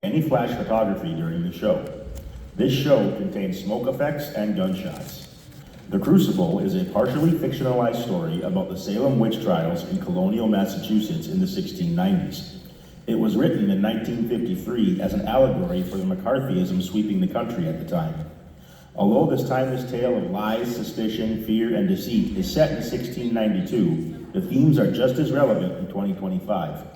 Any flash photography during the show. This show contains smoke effects and gunshots. The Crucible is a partially fictionalized story about the Salem witch trials in colonial Massachusetts in the 1690s. It was written in 1953 as an allegory for the McCarthyism sweeping the country at the time. Although this timeless tale of lies, suspicion, fear, and deceit is set in 1692, the themes are just as relevant in 2025.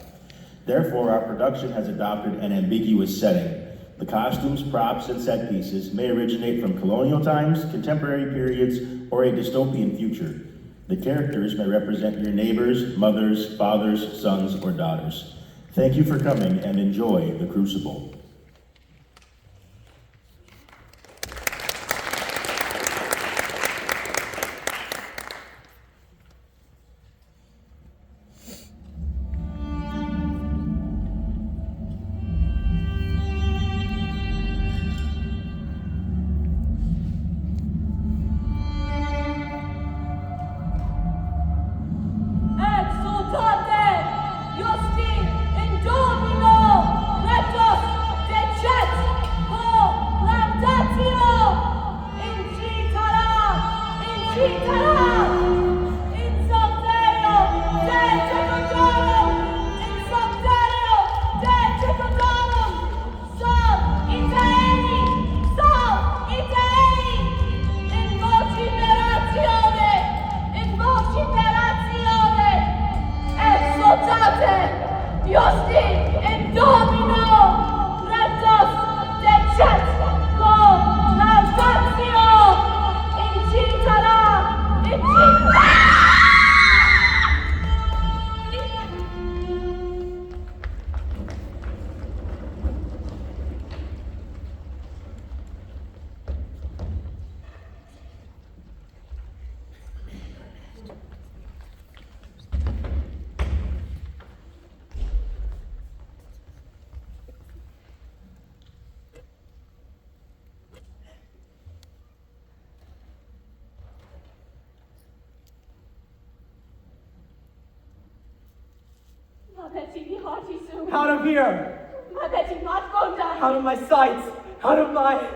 Therefore, our production has adopted an ambiguous setting. The costumes, props, and set pieces may originate from colonial times, contemporary periods, or a dystopian future. The characters may represent your neighbors, mothers, fathers, sons, or daughters. Thank you for coming and enjoy The Crucible. Out of here! Out of my sight! Out of my...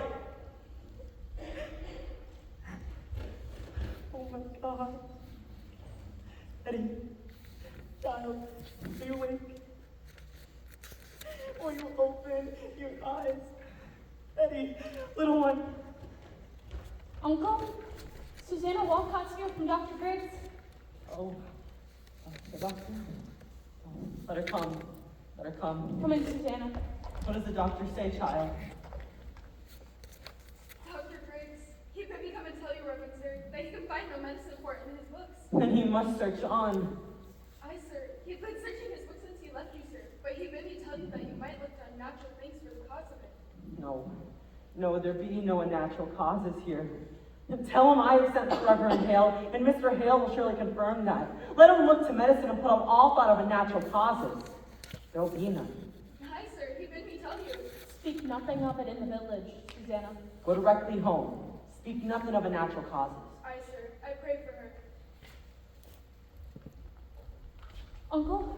Oh my God. Eddie, child, are you awake? Will you open your eyes? Eddie, little one. Uncle? Susanna Walcott's here from Dr. Griggs. Oh, the doctor? Oh, let her come. Let her come. Come in, Susanna. What does the doctor say, child? Dr. Griggs, he bid me come and tell you, Reverend Sir, that he can find no medicine for it in his books. Then he must search on. Aye, sir. He had been searching his books since he left you, sir, but he bid me tell you that you might look to unnatural things for the cause of it. No, there be no unnatural causes here. Tell him I have sent the Reverend Hale, and Mr. Hale will surely confirm that. Let him look to medicine and put out all thought of unnatural causes. There will be none. Aye, sir. He bid me tell you. Speak nothing of it in the village, Susanna. Go directly home. Speak nothing of unnatural causes. Aye, sir. I pray for her. Uncle,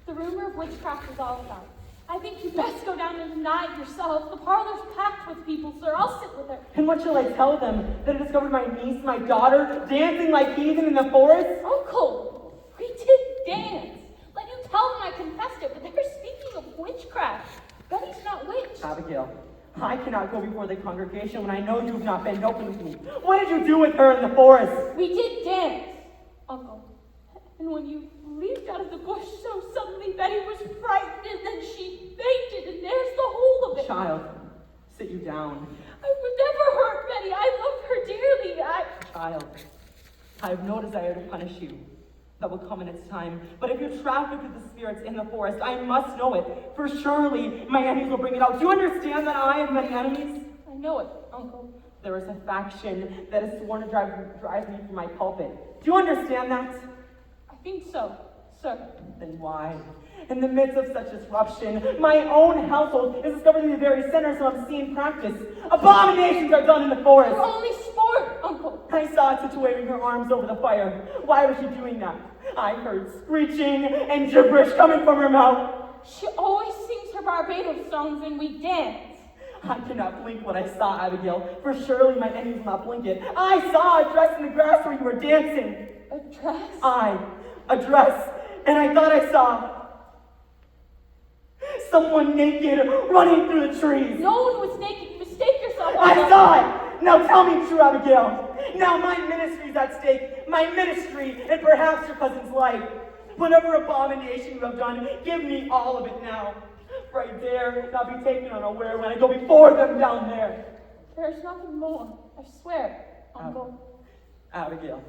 the rumor of witchcraft is all about. I think you best go down and deny it yourself. The parlor's packed with people, sir. I'll sit with her. And what shall I tell them? That I discovered my niece, my daughter, dancing like heathen in the forest? Uncle, we did dance. Let you tell them I confessed it, but they're speaking of witchcraft. Betty's not witched. Abigail, I cannot go before the congregation when I know you have not been open with me. What did you do with her in the forest? We did dance, Uncle. And when you leaped out of the bush so suddenly, Betty was frightened, and then she fainted, and there's the whole of it. Child, sit you down. I would never hurt Betty. I love her dearly. Child, I have no desire to punish you. That will come in its time. But if you traffic with the spirits in the forest, I must know it. For surely my enemies will bring it out. Do you understand that I have many enemies? I know it, Uncle. There is a faction that is sworn to drive me from my pulpit. Do you understand that? I think so, sir. Then why? In the midst of such disruption, my own household is discovered in the very center of some obscene practice. Abominations are done in the forest. For only sport, Uncle. I saw Tita waving her arms over the fire. Why was she doing that? I heard screeching and gibberish coming from her mouth. She always sings her Barbados songs and we dance. I cannot blink what I saw, Abigail, for surely my enemies will not blink it. I saw a dress in the grass where you were dancing. A dress? A dress, and I thought I saw someone naked running through the trees. No one was naked. You mistake yourself. I saw it. Now tell me true, Abigail. Now my ministry's at stake. My ministry and perhaps your cousin's life. Whatever abomination you have done, give me all of it now. For I dare not be taken unaware when I go before them down there. There's nothing more. I swear, Uncle. Abigail,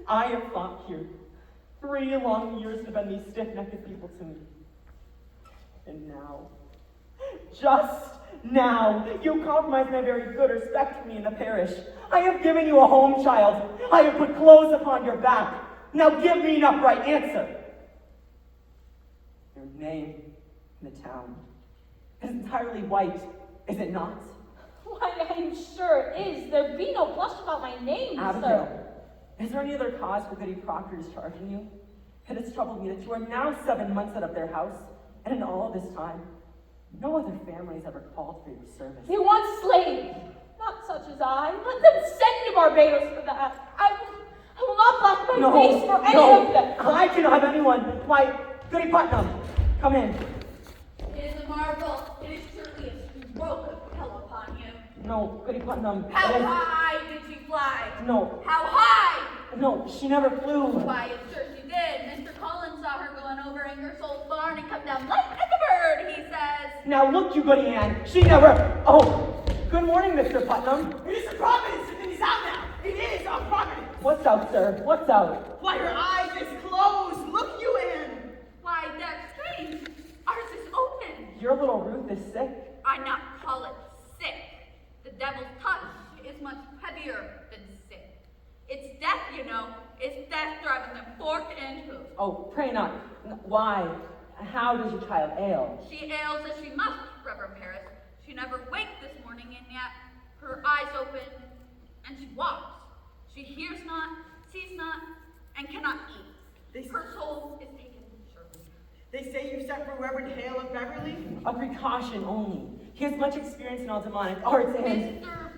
I have fought here 3 long years to bend these stiff-necked people to me. And now, just now, you compromise my very good respect for me in the parish. I have given you a home, child. I have put clothes upon your back. Now give me an upright answer. Your name in the town is entirely white, is it not? Why, I'm sure it is. There be no blush about my name, Abigail, sir. is there any other cause for Goody Proctor is charging you? It has troubled me that you are now 7 months out of their house, and in all this time, no other family has ever called for your service. They want slaves, not such as I. Let them send to Barbados for that. I will not black my face for any of them. I cannot have anyone. Why, Goody Putnam, come in. It is a marvel. It is surely a stroke of hell upon you. No, Goody Putnam. How it is- high did she fly? No, How high? no, she never flew. Why, it's sure she did. Mr. Collins saw her going over Ingersoll's barn and come down light as a bird, he says. Now look, you Goody Ann, she never. Oh, good morning, Mr. Putnam. It is a providence, and he's out now. It is a providence. What's out, sir? What's out? Why, her eyes is closed. Look you in. Why, that's strange. Ours is open. Your little Ruth is sick. I not call it sick. The devil's touch is much heavier than sick. It's death, you know. It's death driving them fork and hoof. Oh, pray not. Why? How does your child ail? She ails as she must, Reverend Paris. She never waked this morning, and yet her eyes open, and she walks. She hears not, sees not, and cannot eat. Her soul is taken, surely. They say you sent for Reverend Hale of Beverly? A precaution only. He has much experience in all demonic arts and... Mr.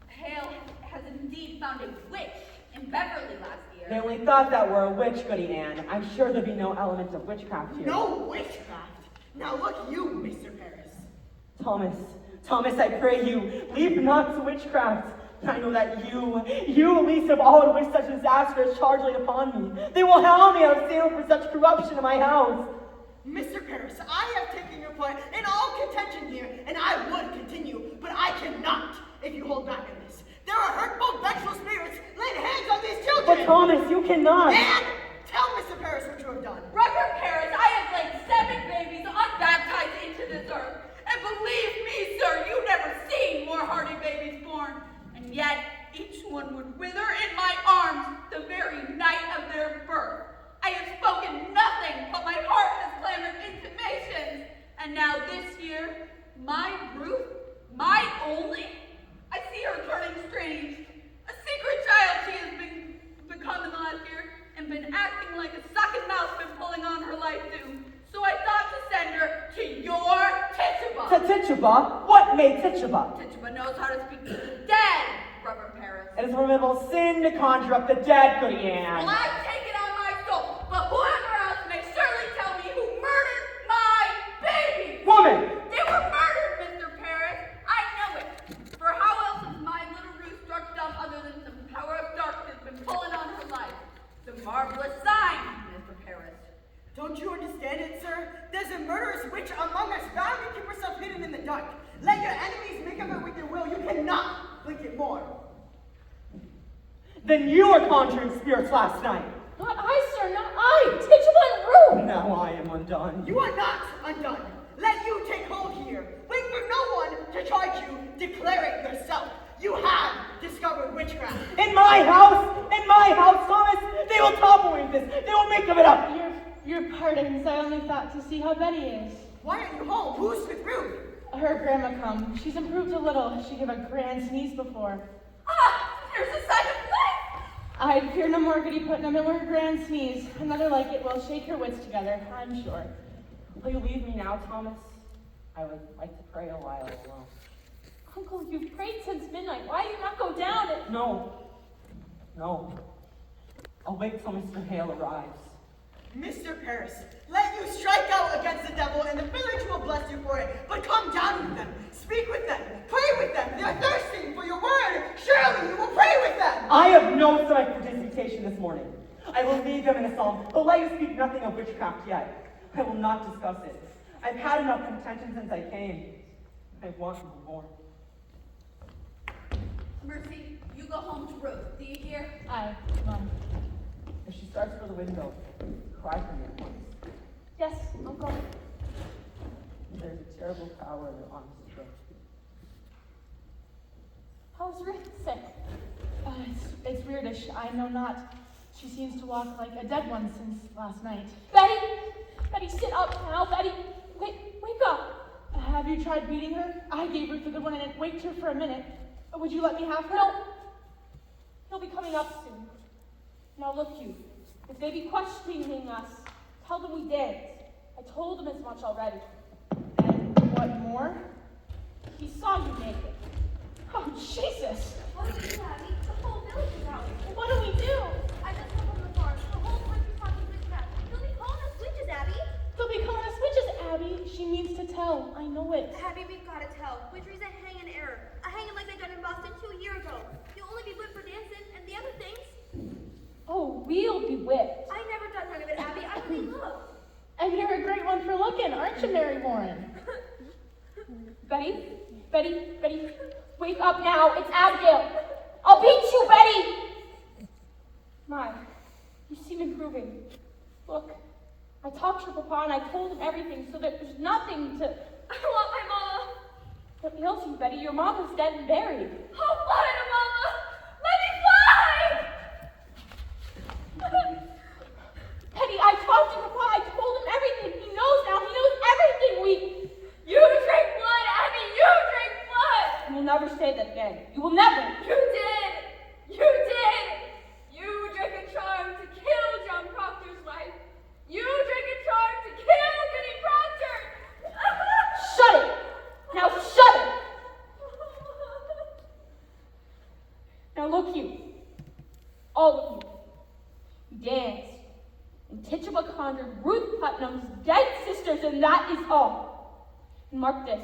Hale has indeed found a witch in Beverly last They year. only thought that were a witch, Goody Ann. I'm sure there'd be no element of witchcraft here. No witchcraft. Now look you, Mr. Paris. Thomas, I pray you, leap not to witchcraft. I know that you least of all would wish such disaster as charge laid upon me. They will hound me out of Salem for such corruption in my house. Mr. Paris, I have taken your part in all contention here, and I would continue, but I cannot if you hold back on this. There are hurtful, vengeful spirits laying hands on these children. But Thomas, you cannot. And tell Mr. Paris what you have done. Reverend Paris, I have laid 7 babies unbaptized into this earth. And believe me, sir, you've never seen more hardy babies born. And yet, each one would wither in my arms the very night of their birth. I have spoken nothing, but my heart has clamored intimations. And now this year, my Ruth, my only, I see her turning strange. A secret child she has become in the last year, and been acting like a sucking mouse been pulling on her life too. So I thought to send her to your Tituba. To Tituba? What made Tituba? Tituba knows how to speak to the dead, Reverend Paris. It is a formidable sin to conjure up the dead, Goody Ann. Well, I take it on my soul, but whoever else may surely tell me who murdered my baby. Woman! They were murdered, Mr. Paris. I know it. For how else is my little Ruth struck dumb other than some power of darkness been pulling on her life? The marvelous sign, Mr. Paris. Don't you understand it, sir? There's a murderous witch among us, bound to keep herself hidden in the dark. Let your enemies make of it with their will. You cannot blink it more. Then you were conjuring spirits last night. Not I, sir, not I. Tituba and Rue. Now I am undone. You are not undone. Let you take hold here. Wait for no one to charge you. Declare it yourself. You have discovered witchcraft. In my house, Thomas, they will topple with this. They will make of it up. Your pardons, I only thought to see how Betty is. Why aren't you home? Who's with Ruth? Her grandma come. She's improved a little. She gave a grand sneeze before. Ah, here's a sign of life. I'd fear no more, Goody Putnam. It were her grand sneeze. Another like it will shake her wits together, I'm sure. Will you leave me now, Thomas? I would like to pray a while alone. Uncle, you've prayed since midnight. Why do you not go down and... No. I'll wait till Mr. Hale arrives. Mr. Paris, let you strike out against the devil, and the village will bless you for it. But come down with them, speak with them, pray with them. They're thirsting for your word. Surely you will pray with them. I have no stomach for disputation this morning. I will lead them in a psalm, but let you speak nothing of witchcraft yet. I will not discuss it. I've had enough contention since I came. I want no more. Mercy, you go home to Ruth. Do you hear? Aye, Mom. If she starts for the window, cry for me at once. Yes, Uncle. There's a terrible power in the honest truth. How's Ruth sick? It's weirdish. I know not. She seems to walk like a dead one since last night. Betty! Betty, sit up now. Betty, wake up. Have you tried beating her? I gave Ruth a good one and it waked her for a minute. Would you let me have her? No. He'll be coming up soon. Now look you, if they be questioning us, tell them we danced. I told them as much already. And what more? He saw you naked. Oh, Jesus! What do we do, Abby? The whole village is out. What do we do? I just come from the farm. The whole country's talking witchcraft. They'll be calling us witches, Abby. They'll be calling us witches, Abby. She means to tell. I know it. Abby, we've got to tell. Witchery's a hanging error. A hanging like they done in Boston 2 years ago. You'll only be whipped for dancing, and the other things. Oh, we'll be whipped. I never done none of it, Abby. I really look. And you're a great one for looking, aren't you, Mary Warren? Betty, wake up now. It's Abigail. I'll beat you, Betty. My, you seem improving. Look, I talked to your papa and I told him everything so that there's nothing to... I want my mama. What ails you, Betty? Your mom is dead and buried. Oh, Florida, mama. Let me fly. Betty, I talked to papa. I told him everything. He knows now. He knows everything. You drink blood, Abby. You drink blood. You will never say that again. You will never. You did. You did. You drank a charm to kill John Proctor's wife. You drank a charm to kill Goody Proctor. Shut it. Now shut it. Now look you. All of you. You danced. And Tituba conjured Ruth Putnam's dead sisters, and that is all. And mark this.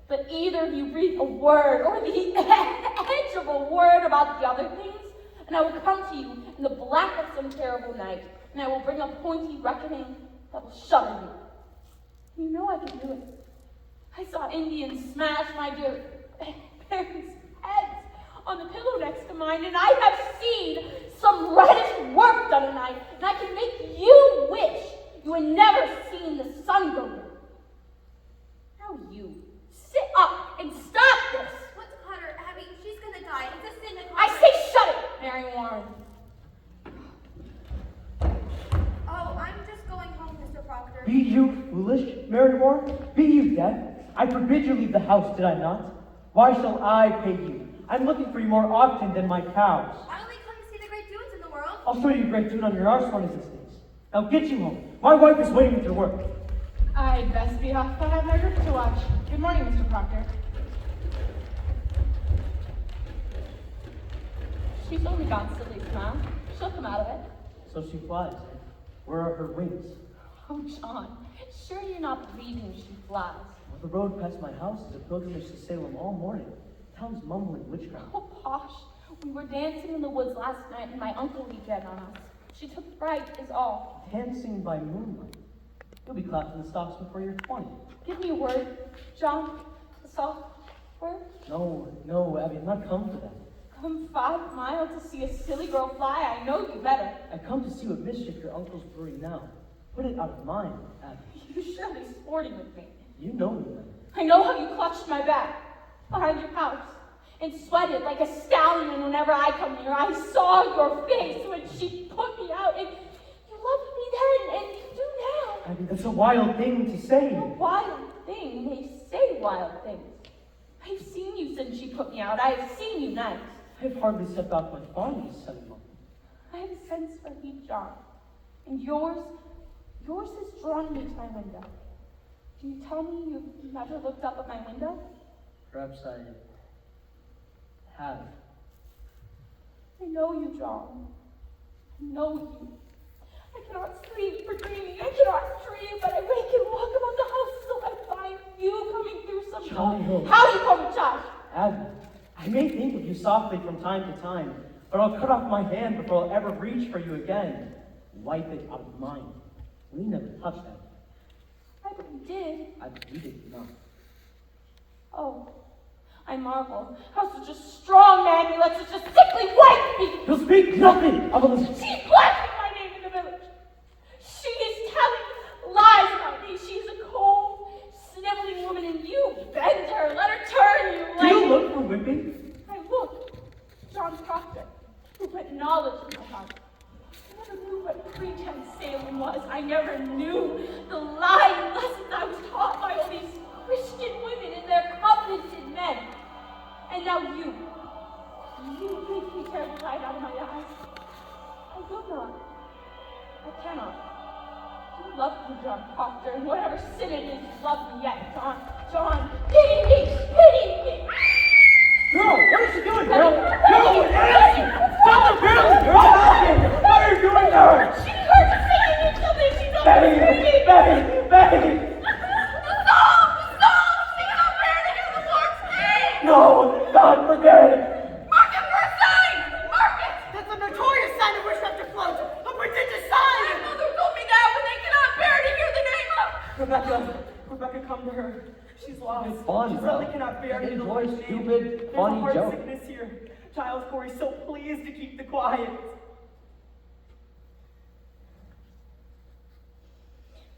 But either of you breathe a word or the edge of a word about the other things, and I will come to you in the black of some terrible night, and I will bring a pointy reckoning that will shudder you. You know I can do it. I saw Indians smash my dear parents' heads on the pillow next to mine, and I have seen some reddish work done tonight, and I can make you wish you had never seen the sun go down. Now you, sit up and stop this! What's caught her, Abby? She's gonna die. It's a sin to call I her. say shut it, Mary Warren. Oh, I'm just going home, Mr. Proctor. Be you foolish, Mary Warren? Be you deaf? I forbid you leave the house, did I not? Why shall I pay you? I'm looking for you more often than my cows. I only come to see the great doings in the world. I'll show you a great tune on your arse one of these days. Now get you home. My wife is waiting with your work. I'd best be off. I have my group to watch. Good morning, Mr. Proctor. She's only gone silly, Mom. She'll come out of it. So she flies. Where are her wings? Oh, John, sure you're not believing she flies. Well, the road past my house is a pilgrimage to Salem all morning. Town's mumbling witchcraft. Oh, Posh, we were dancing in the woods last night and my uncle leaped in on us. She took fright is all. Dancing by moonlight. You'll be clapped in the stocks before you're 20. Give me a word, John, a soft word. No, Abby, I've not come for that. Come 5 miles to see a silly girl fly, I know you better. I come to see what mischief your uncle's brewing now. Put it out of mind, Abby. You're surely sporting with me. You know me then. I know how you clutched my back behind your house and sweated like a stallion whenever I come near. I saw your face when she put me out, and you loved me then, and you do now. Abby, that's a wild thing to say. A wild thing. They say wild things. I've seen you since she put me out. I've seen you nice. I've hardly stepped off my farm these 7 months. I have a sense for you, John. And yours has drawn me to my window. Can you tell me you've never looked up at my window? Perhaps I have. I know you, John. I know you. I cannot sleep for dreaming. I cannot dream, but I wake and walk about the house till I find you coming through some Child. How do you call me child? Abby, I may think of you softly from time to time, but I'll cut off my hand before I'll ever reach for you again. Wipe it out of mine. We never touched that. I but you did. I believe it not. Oh, I marvel how such a strong man can let such a sickly wife be. You'll speak nothing of Elizabeth. She's blasting my name in the village. She is telling lies about me. She's a cold, sniveling woman, and you bend her, let her turn you Do like... you look for whipping? I look. John Proctor, who put knowledge in my heart. I never knew what pretense sailing was. I never knew the lying lessons I was taught by all these Christian women and their covenanted men. And now you make me tear the light out of my eyes. I will not. I cannot. You love me, John Proctor, and whatever sin it is, you love me yet. John, pity me! Girl, what is she doing, girl? Girl, what is she? Stop her, girl! You're talking! What are you doing to her? She heard you singing in something. She's on Betty! No, God forbid! Mark it for a sign! Mark it! That's a notorious sign of witchcraft afloat! A prodigious sign! My mother told me that when they cannot bear to hear the name of... Rebecca, come to her. She's lost. It's fun, She bro. certainly cannot bear to hear the Enjoy Lord's name. stupid, There's funny a heart joke. sickness here. Giles Corey's so pleased to keep the quiet.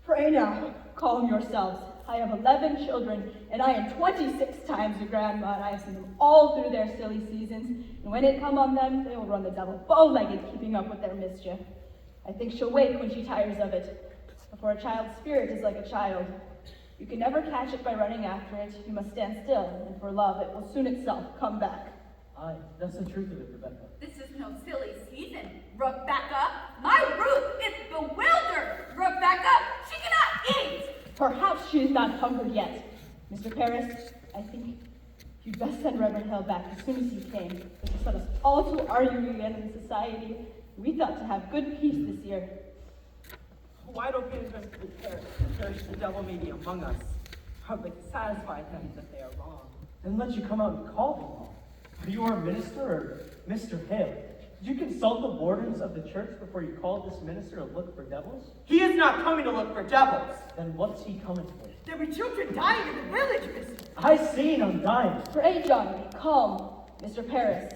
Pray now, calm yourselves. I have 11 children, and I am 26 times your grandma, and I have seen them all through their silly seasons, and when it come on them, they will run the devil bow-legged, keeping up with their mischief. I think she'll wake when she tires of it. For a child's spirit is like a child. You can never catch it by running after it. You must stand still, and for love, it will soon itself come back. Aye, that's the truth of it, Rebecca. This is no silly season, Rebecca. My Ruth is bewildered. Rebecca, she cannot eat. Perhaps she is not hungry yet. Mr. Paris, I think you'd best send Reverend Hale back as soon as you came. This will set us all to arguing again in society. We thought to have good peace this year. Why don't we perish the devil may be among us? Hardly to satisfy them that they are wrong. Then let you come out and call them all. Are you our minister or Mr. Hale? Did you consult the wardens of the church before you called this minister to look for devils? He is not coming to look for devils. Then what's he coming for? There be children dying in the village, miss. I seen him dying. Pray, John, be calm. Mr. Paris,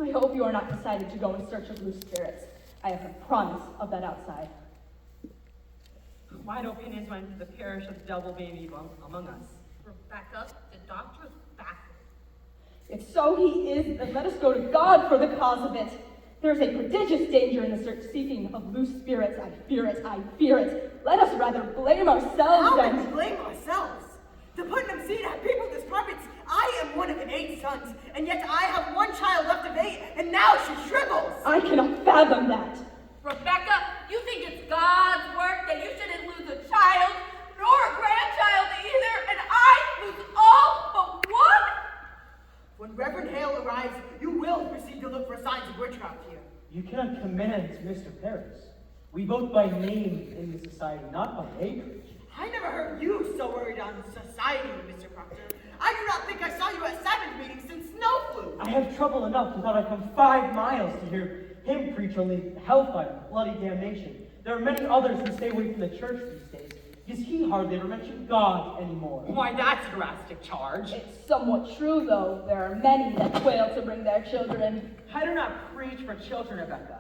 I hope you are not decided to go in search of loose spirits. I have a promise of that outside. Wide opinions went to the parish of the devil may be among us. Rebecca, the doctor's baffled. If so he is, then let us go to God for the cause of it. There is a prodigious danger in the seeking of loose spirits. I fear it, I fear it. Let us rather blame ourselves How than... can we blame ourselves? The Putnam seed have people discrepancy. I am one of 8 sons, and yet I have 1 child left of 8, and now she shrivels. I cannot fathom that. Rebecca, you think it's God's work that you shouldn't lose a child, nor a grandchild either, and I lose all but 1? When Reverend Hale arrives, you will proceed to look for signs of witchcraft here. You cannot command Mr. Paris. We vote by name in the society, not by acreage. I never heard you so worried on society, Mr. Proctor. I do not think I saw you at Sabbath meetings since snow flew. I have trouble enough without I come 5 miles to hear him preach only hellfire and bloody damnation. There are many others who stay away from the church these days, because he hardly ever mentioned God anymore. Why, that's a drastic charge. It's somewhat true, though. There are many that quail to bring their children. I do not preach for children, Rebecca.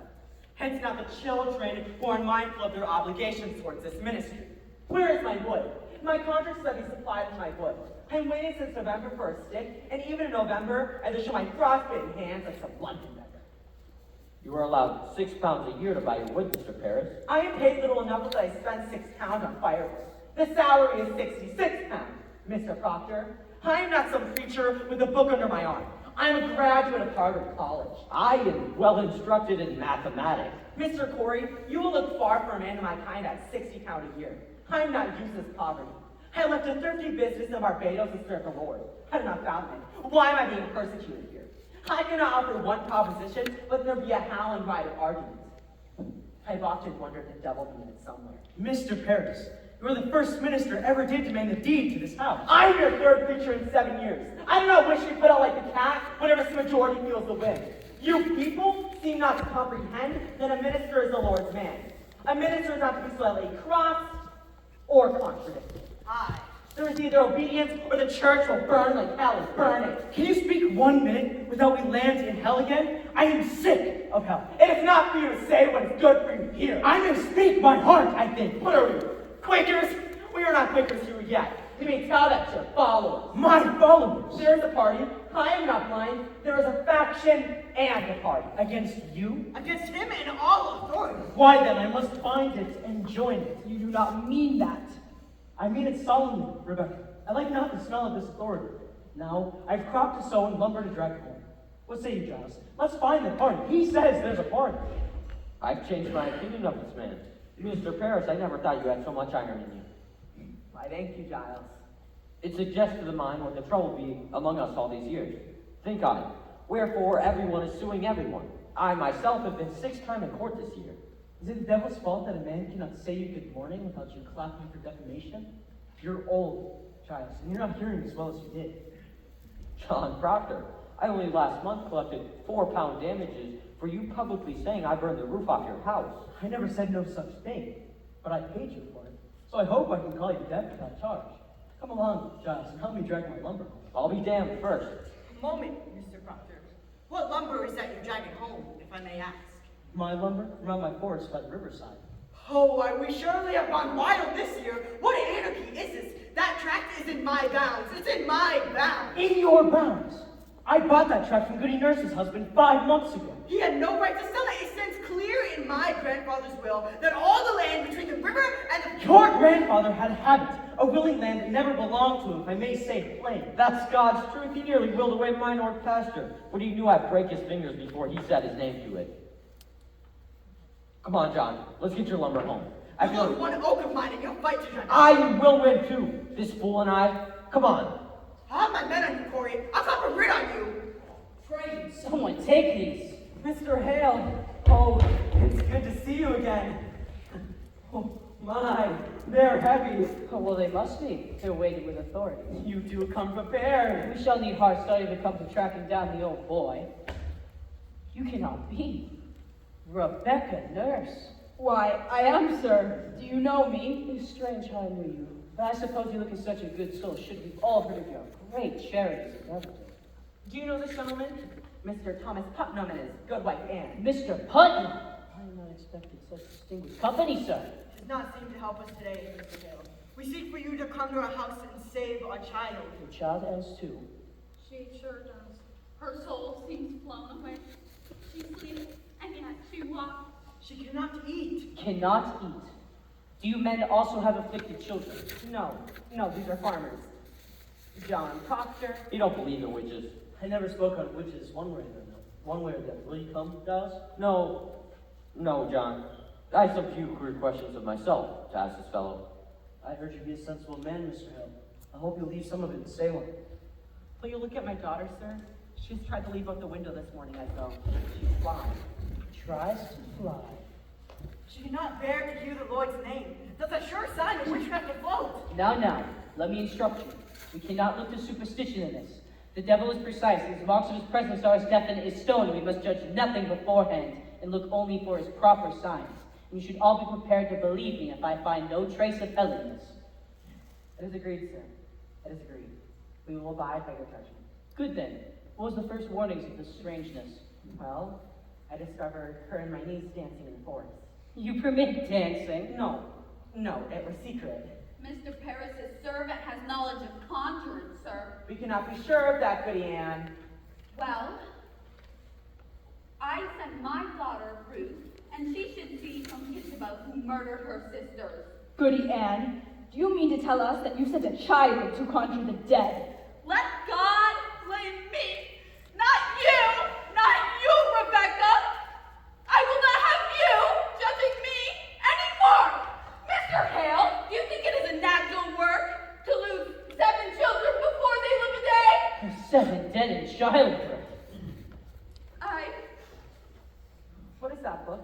Hence not the children who are mindful of their obligations towards this ministry. Where is my wood? My contract said he supplied with my wood. I'm waiting since November for a stick, and even in November, I just show my frostbitten hands like some blunt beggar. You are allowed 6 pounds a year to buy your wood, Mr. Paris. I am paid little enough that I spend 6 pounds on firewood. The salary is 66 pounds, Mr. Proctor. I am not some preacher with a book under my arm. I am a graduate of Harvard College. I am well instructed in mathematics. Mr. Corey, you will look far for a man of my kind at 60 pounds a year. I am not useless poverty. I left a thrifty business in Barbados to serve the Lord. I do not found it. Why am I being persecuted here? I cannot offer one proposition, but there be a howling ride of arguments. I've often wondered if the devil be in it somewhere. Mr. Paris, you are the first minister ever did demand the deed to this house. I'm your third preacher in 7 years. I do not wish you put out like the cat whenever the majority feels the wind. You people seem not to comprehend that a minister is the Lord's man. A minister is not to be slightly crossed or contradicted. Aye. There is either obedience or the church will burn like hell is burning. Can you speak 1 minute without we land in hell again? I am sick of hell. It is not for you to say what is good for you here. I may speak my heart, I think. What are we? Quakers? We are not Quakers here yet. You may tell that to your followers. My followers? There is a party. I am not blind. There is a faction and a party. Against you? Against him in all authority. Why then, I must find it and join it. You do not mean that. I mean it solemnly, Rebecca. I like not the smell of this authority. Now, I've crop to sow and lumber to drag home. What say you, Giles? Let's find the party. He says there's a party. I've changed my opinion of this man. Mr. Paris, I never thought you had so much iron in you. Why, thank you, Giles. It suggests to the mind what the trouble be among us all these years. Think on it. Wherefore everyone is suing everyone. I myself have been 6 times in court this year. Is it the devil's fault that a man cannot say you good morning without you clapping for defamation? You're old, Giles, and you're not hearing as well as you did. John Proctor, I only last month collected 4 pound damages for you publicly saying I burned the roof off your house. I never said no such thing, but I paid you for it, so I hope I can call you dead without charge. Come along, Giles, and help me drag my lumber home. I'll be damned first. A moment, Mr. Proctor. What lumber is that you're dragging home, if I may ask? My lumber around my forest by the riverside. Oh, why, we surely have gone wild this year. What anarchy is this? That tract is in my bounds. It's in my bounds. In your bounds? I bought that tract from Goody Nurse's husband 5 months ago. He had no right to sell it. It stands clear in my grandfather's will that all the land between the river and the... Your grandfather had a habit, a willing land that never belonged to him, if I may say it plain. That's God's truth. He nearly willed away my north pasture, but he knew I'd break his fingers before he set his name to it. Come on, John. Let's get your lumber home. I You feel lose one oak of mine and you'll fight to your I will win too. This fool and I. Come on. I'll have my men on you, Corey. I'll clap a grid on you. Pray, someone take these. Mr. Hale. Oh, it's good to see you again. Oh, my, they're heavy. Oh, well, they must be. They're weighted with authority. You two come prepared. We shall need hard study to come to tracking down the old boy. You cannot be Rebecca Nurse. Why, I am, sir. Do you know me? It's strange how I knew you. But I suppose you look in such a good soul. Should we've all heard of your great charities of Everton. Do you know this gentleman? Mr. Thomas Putnam and his good wife Anne. Mr. Putnam! I am not expecting such distinguished company, sir. Does not seem to help us today, Mr. Hale. We seek for you to come to our house and save our child. Your child has too. She sure does. Her soul seems flown away. She sleeps, and yet she walks. She cannot eat. Cannot eat. Do you men also have afflicted children? No, these are farmers. John Proctor. You don't believe in witches. I never spoke on witches one way or the other. One way or the other. Will you come, Giles? No, John. I have some few queer questions of myself to ask this fellow. I heard you be a sensible man, Mr. Hill. I hope you'll leave some of it in Salem. Will you look at my daughter, sir? She's tried to leap out the window this morning as though she's flying. Tries to fly. She cannot bear to hear the Lord's name. That's a sure sign of witchcraft afloat. Now, let me instruct you. We cannot look to superstition in this. The devil is precise, and his marks of his presence are as definite as stone. We must judge nothing beforehand, and look only for his proper signs. And you should all be prepared to believe me if I find no trace of hell in this. It is agreed, sir. It is agreed. We will abide by your judgment. Good then. What was the first warnings of this strangeness? Well, I discovered her and my niece dancing in the forest. You permit dancing? No, it was secret. Mr. Paris's servant has knowledge of conjuring, sir. We cannot be sure of that, Goody Anne. Well, I sent my daughter, Ruth, and she should see from Crucible who murdered her sisters. Goody Anne, do you mean to tell us that you sent a child to conjure the dead? Let God blame me, not you, Rebecca. I will not have you judging me anymore. Mr. Hale, do you think it is a natural work 7 dead in childbirth. What is that book?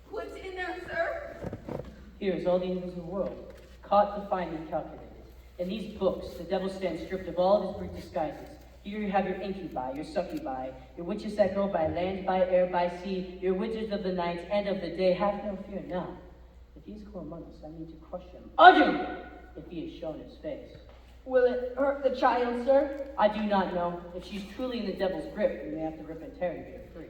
What's in there, sir? Here's all the invisible world, caught, defined, and calculated. In these books, the devil stands stripped of all of his brute disguises. Here you have your incubi, your succubi, your witches that go by land, by air, by sea, your wizards of the night and of the day. Have no fear now. If he is among us, I need to crush him utterly if he has shown his face. Will it hurt the child, sir? I do not know. If she's truly in the devil's grip, we may have to rip and tear to get her free.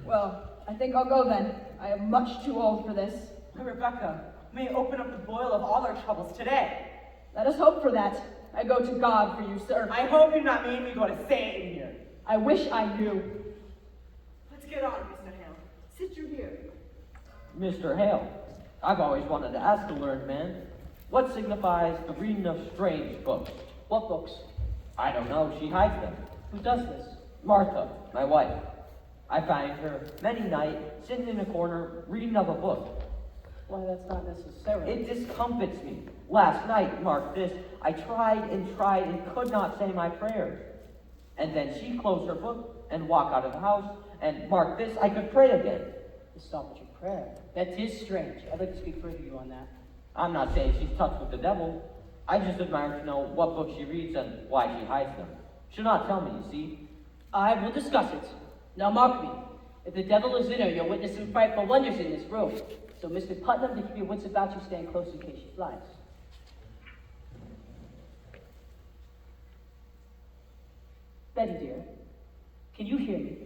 Well, I think I'll go then. I am much too old for this. Rebecca, may open up the boil of all our troubles today. Let us hope for that. I go to God for you, sir. I hope you not mean we go to Satan here. I wish I knew. Let's get on, Mr. Hale. Sit you here. Mr. Hale, I've always wanted to ask a learned man, what signifies the reading of strange books? What books? I don't know, she hides them. Who does this? Martha, my wife. I find her many nights sitting in a corner reading of a book. Why, that's not necessary. It discomfits me. Last night, mark this, I tried and could not say my prayers. And then she closed her book and walked out of the house, and mark this, I could pray again. To stop at your prayer. That is strange. I'd like to speak further to you on that. I'm not saying she's touched with the devil. I just admire to know what books she reads and why she hides them. She'll not tell me, you see. I will discuss it. Now mark me. If the devil is in her, you'll witness some frightful wonders in this room. So, Mr. Putnam, to keep your wits about you, stand close in case she flies. Betty, dear, can you hear me?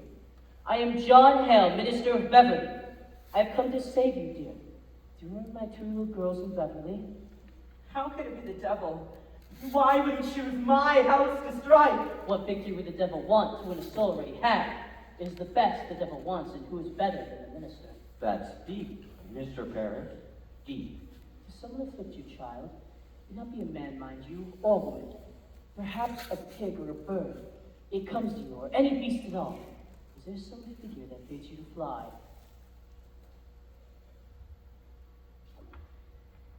I am John Hale, minister of Beverly. I have come to save you, dear. Do you remember my 2 little girls in Beverly? How could it be the devil? Why would he choose my house to strike? What victory would the devil want to win a soul already had? It is the best the devil wants, and who is better than a minister? That's deep, Mr. Parrish. Deep. Does someone afflict you, child? Do not be a man, mind you, or woman. Perhaps a pig or a bird. It comes to you, or any beast at all. Is there some figure that bids you to fly?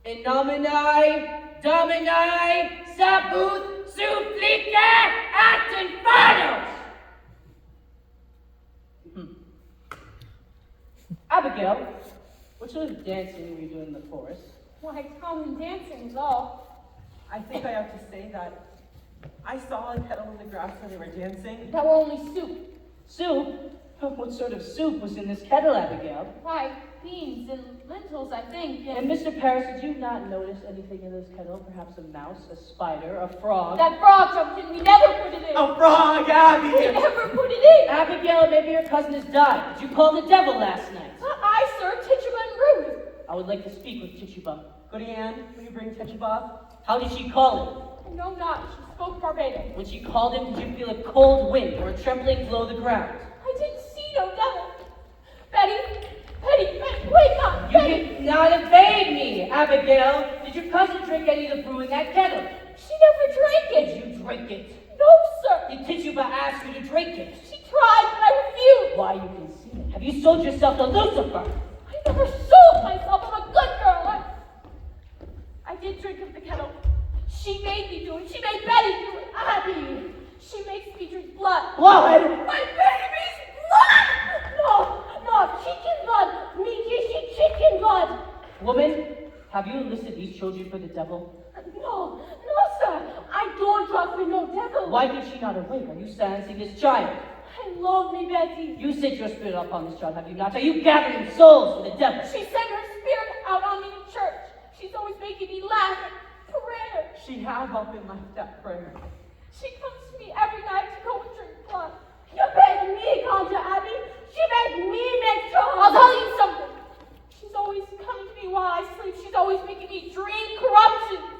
In nomine Domini Sabut Supplica at Infernos! Abigail, what sort of dancing were you doing in the forest? Why, common dancing is all. I think I have to say that I saw a kettle in the grass when they were dancing. That were only soup. Soup? What sort of soup was in this kettle, Abigail? Why, beans and lentils, I think, And Mr. Parrish, did you not notice anything in this kettle? Perhaps a mouse, a spider, a frog? That frog jumped in, we never put it in. A frog, Abby! We never put it in. Abigail, maybe your cousin has died. Did you call the devil last night? I, sir, Tituba and Ruth. I would like to speak with Tituba. Goody Ann, will you bring Tituba? How did she call him? I know not, she spoke Barbados. When she called him, did you feel a cold wind or a trembling blow the ground? I didn't see no devil. Betty, wake up! You Betty! did not evade me, Abigail. Did your cousin drink any of the brew in that kettle? She never drank it. Did you drink it? No, sir. Did Tituba ask you to drink it? She tried, but I refused. Why, you conceited. Have you sold yourself to Lucifer? I never sold myself. I'm a good girl. I did drink of the kettle. She made me do it. She made Betty do it. Abby. She makes me drink blood. Blood? My baby's blood! No, chicken blood. Me she chicken blood. Woman, have you enlisted these children for the devil? No, sir. I don't trust with no devil. Why did she not awake? Are you silencing this child? I love me, Betty. You set your spirit upon this child, have you not? Are you gathering souls for the devil? She sent her spirit out on me in church. She's always making me laugh and prayer. She have up and left that prayer. She comes to me every night to go and drink blood. You beg me, Contra Abby. She begged me make trouble. I'll tell you something. She's always coming to me while I sleep. She's always making me dream corruptions.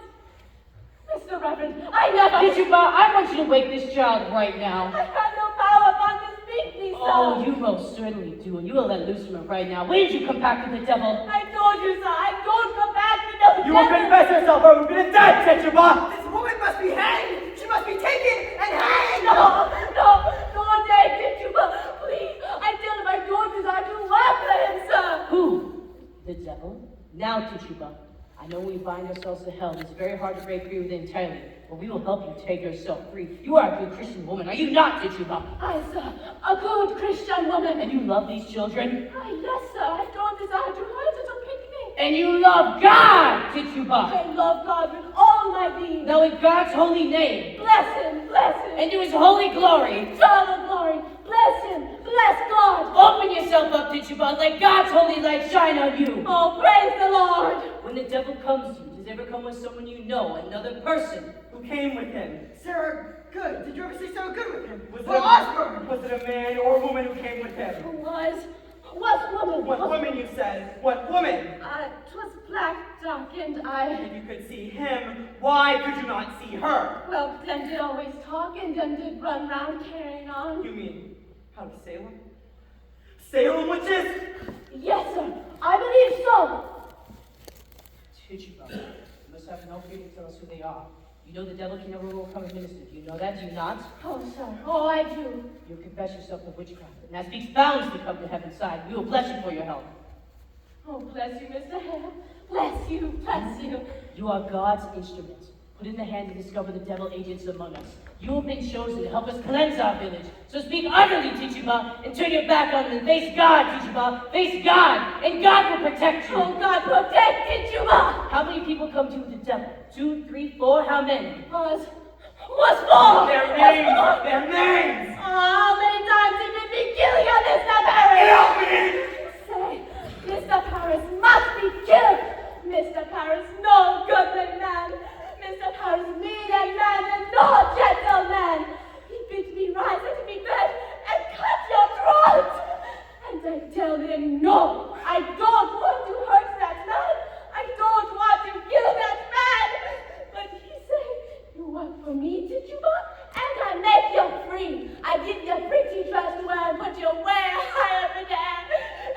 Mr. Reverend, I never... Tituba, I want you to wake this child right now. I have no power upon to speak these Oh, you most certainly do, and you will let loose from him right now. When did you come back with the devil? I told you, sir. I don't come back with no You will confess yourself or we're gonna die, Tituba! This woman must be hanged. She must be taken and hanged. No, don't take it, you please. I tell him I don't because I do love him, sir. Who? The devil? Now, Tituba, I know we bind ourselves to hell. It's very hard to break free with it entirely, but we will help you take yourself free. You are a good Christian woman, are you not, Tituba? I, sir, a good Christian woman. And you love these children? Yes, sir, I don't desire to hurt little picnic. And you love God, Tituba! I love God with all my being. Now in God's holy name, Bless him, and to his holy glory, eternal glory. Bless him, bless God. open yourself up, Tituba, and let God's holy light shine on you. Oh, praise the Lord. When the devil comes to you, does he ever come with someone you know, another person? Who came with him? Sarah Good. Did you ever see Sarah Good with him? Was Or Osborne? was it a man or a woman who came with him? What woman? What woman, you said? What woman? 'Twas black, dark, and If you could see him, why could you not see her? well, them did always talk, and them did run round carrying on. You mean out of Salem? Salem witches? Yes, sir, I believe so. Tituba, you must have no fear to tell us who they are. You know the devil can never overcome a minister. Do you know that? Do you not? Oh, sir, oh, I do. You confess yourself of witchcraft, and that speaks bounds to come to heaven's side. We will bless you for your help. Oh, bless you, Mr. Hale. Bless you, bless you. You are God's instrument, put in the hand to discover the devil agents among us. You have been chosen to help us cleanse our village. So speak utterly, Tituba, and turn your back on them. And face God, Tituba. Face God, and God will protect you. Oh, God, protect Tituba. How many people come to the devil? 2, 3, 4, how many? Was more? Their names! Their names! How many times did we be killing you, Mr. Paris? Help me! Say, Mr. Paris must be killed. Mr. Paris, no goodly man. Mr. Paris, mean and man and no gentleman. He bids me rise into me bed and cut your throat. And I tell him, no, I don't want to hurt that man. I don't want to kill that man. But he say, you work for me, Tituba, and I make you free. I give you pretty dress to wear and put you way high up in the air.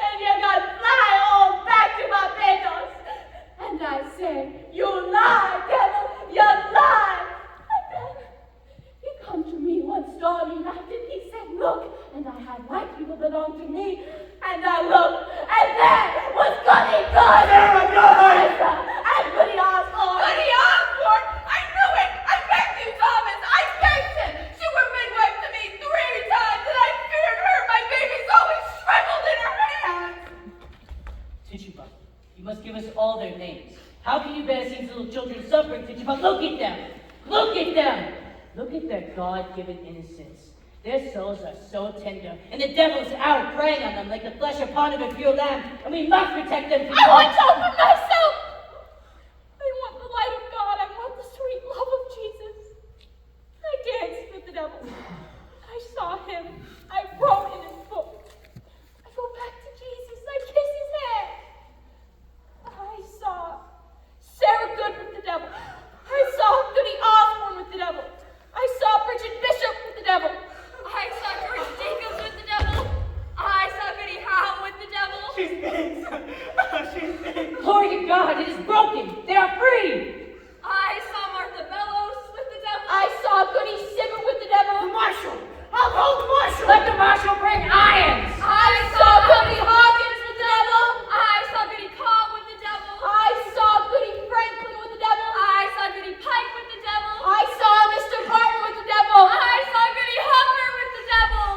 And you're gonna fly all back to Barbados. And I say, you lie, devil, you lie. And then he come to me one stormy night and he said, look, and I had white people belong to me. And I looked, and there was Goody Good. Sarah Good! And Goody Osborne. Goody Osborne! I knew it! I begged you, Thomas! I begged him! She was midwife to me 3 times, and I feared her! My baby's always shriveled in her hands! Tituba, you must give us all their names. How can you bear these little children suffering, Tituba? Look at them! Look at them! Look at their God-given innocence. Their souls are so tender, and the devil's out preying on them like the flesh upon of a pure lamb, and we must protect them. I want to open myself. I want the light of God. I want the sweet love of Jesus. I danced with the devil. I saw him. I wrote in his book. I go back to Jesus. I kiss his hand. I saw Sarah Good with the devil. I saw Goody Osborne with the devil. I saw Bridget Bishop with the devil. I saw George Jacobs with the devil. I saw Goody Howe with the devil. She speaks! She speaks! Glory to God, it is broken. They are free. I saw Martha Bellows with the devil. I saw Goody Simmer with the devil. Marshal! I'll hold the marshal! Let the marshal bring irons. I saw Goody Hawkins with the devil. I saw Goody Cobb with the devil. I saw Goody Franklin with the devil. I saw Goody Pike with the devil. I saw Mr. Barton with the devil. I saw Goody Hooker with the devil.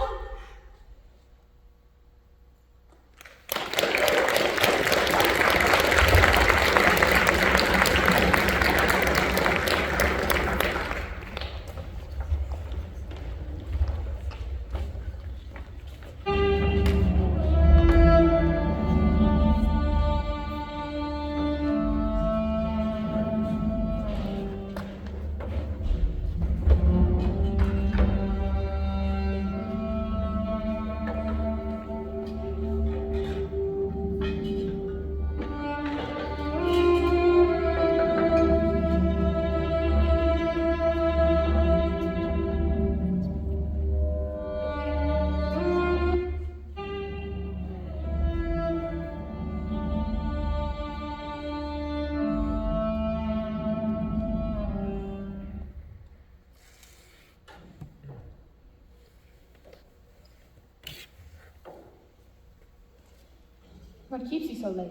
What keeps you so late?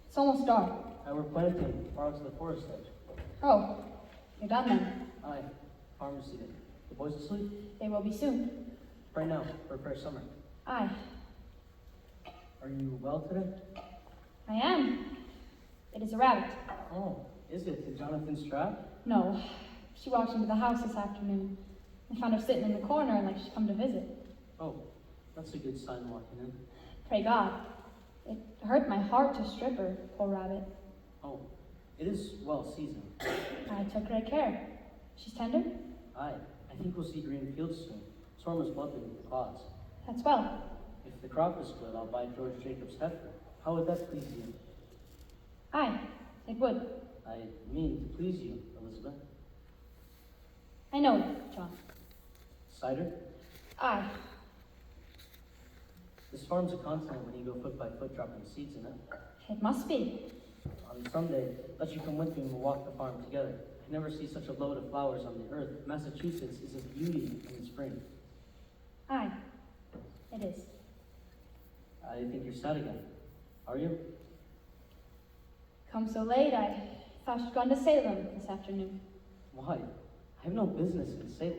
It's almost dark. we're planting far out to the forest edge. Oh, you're done then. Aye, farm is seated. The boys asleep? They will be soon. Pray now for a fair summer. Aye, Are you well today? I am. It is a rabbit. Oh, is it? Did Jonathan strap? No, she walked into the house this afternoon. I found her sitting in the corner like she'd come to visit. Oh, that's a good sign walking in. Pray God. It hurt my heart to strip her, poor rabbit. Oh, it is well seasoned. I took great care. She's tender? Aye, I think we'll see green fields soon. Storm is blood beneath the clouds. That's well. If the crop is good, I'll buy George Jacob's heifer. How would that please you? Aye, it would. I mean to please you, Elizabeth. I know, John. Cider? Aye. This farm's a continent when you go foot by foot dropping seeds in it. It must be. On Sunday, let you come with me and we'll walk the farm together. I never see such a load of flowers on the earth. Massachusetts is a beauty in the spring. Aye, it is. I think you're sad again. Are you? Come so late, I thought you'd gone to Salem this afternoon. Why? I have no business in Salem.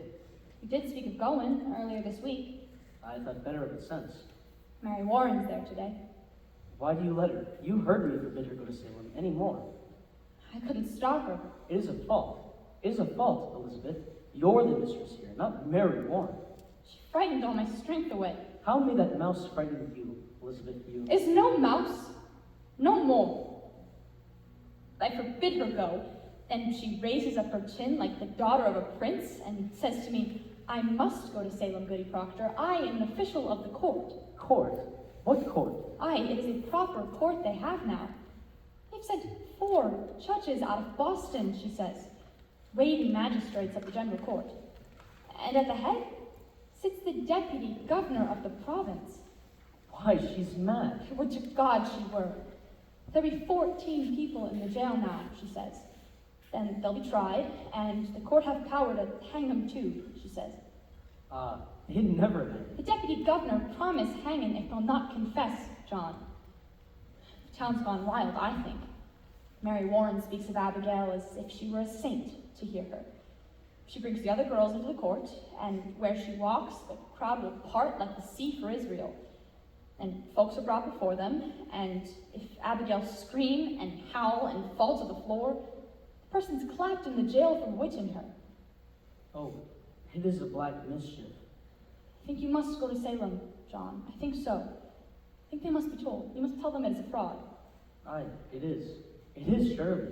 You did speak of going earlier this week. I thought better of it since. Mary Warren's there today. Why do you let her? You heard me forbid her go to Salem anymore. I couldn't stop her. It is a fault. It is a fault, Elizabeth. You're the mistress here, not Mary Warren. She frightened all my strength away. How may that mouse frighten you, Elizabeth? You. Is no mouse, no more. I forbid her go, and she raises up her chin like the daughter of a prince and says to me, I must go to Salem, Goody Proctor. I am an official of the court. Court? What court? Aye, it is a proper court they have now. They've sent 4 judges out of Boston, she says, waiting magistrates of the general court. And at the head sits the deputy governor of the province. Why, she's mad. Would to God she were. There'll be 14 people in the jail now, she says. Then they'll be tried, and the court have power to hang them too, she says. They'd never hang. The deputy governor promised hanging if they'll not confess, John. The town's gone wild, I think. Mary Warren speaks of Abigail as if she were a saint to hear her. She brings the other girls into the court, and where she walks, the crowd will part like the sea for Israel. And folks are brought before them, and if Abigail scream and howl and fall to the floor, the person's clapped in the jail for witching her. Oh, it is a black mischief. I think you must go to Salem, John. I think so. I think they must be told. You must tell them it's a fraud. Aye, it is. It is, surely.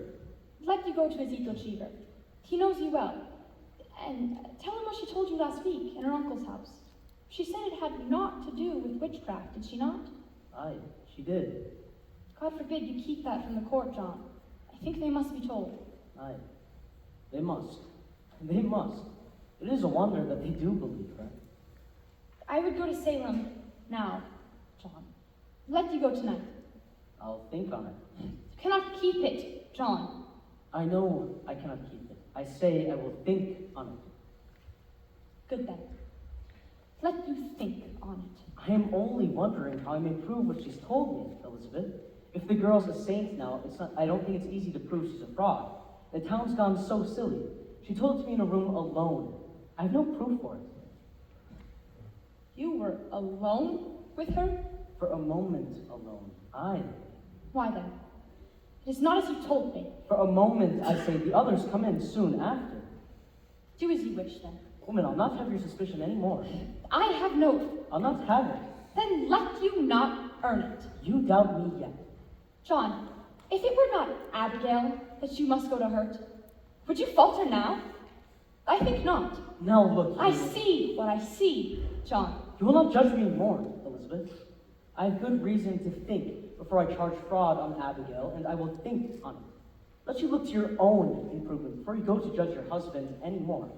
I'd like you to go to Ezekiel Cheever. He knows you well. And tell him what she told you last week in her uncle's house. She said it had naught to do with witchcraft, did she not? Aye, she did. God forbid you keep that from the court, John. I think they must be told. Aye, they must. They must. It is a wonder that they do believe her. I would go to Salem now, John. Let you go tonight. I'll think on it. You cannot keep it, John. I know I cannot keep it. I say I will think on it. Good then. Let you think on it. I am only wondering how I may prove what she's told me, Elizabeth. If the girl's a saint now, I don't think it's easy to prove she's a fraud. The town's gone so silly. She told it to me in a room alone. I have no proof for it. You were alone with her? For a moment alone. Aye. Why then? It is not as you told me. For a moment, I say. The others come in soon after. Do as you wish then. Woman, I'll not have your suspicion anymore. I have no. I'll not have it. Then let you not earn it. You doubt me yet. John, if it were not Abigail that you must go to hurt, would you falter now? I think not. Now look. I see what I see, John. You will not judge me more, Elizabeth. I have good reason to think before I charge fraud on Abigail, and I will think on it. Let you look to your own improvement before you go to judge your husband any more.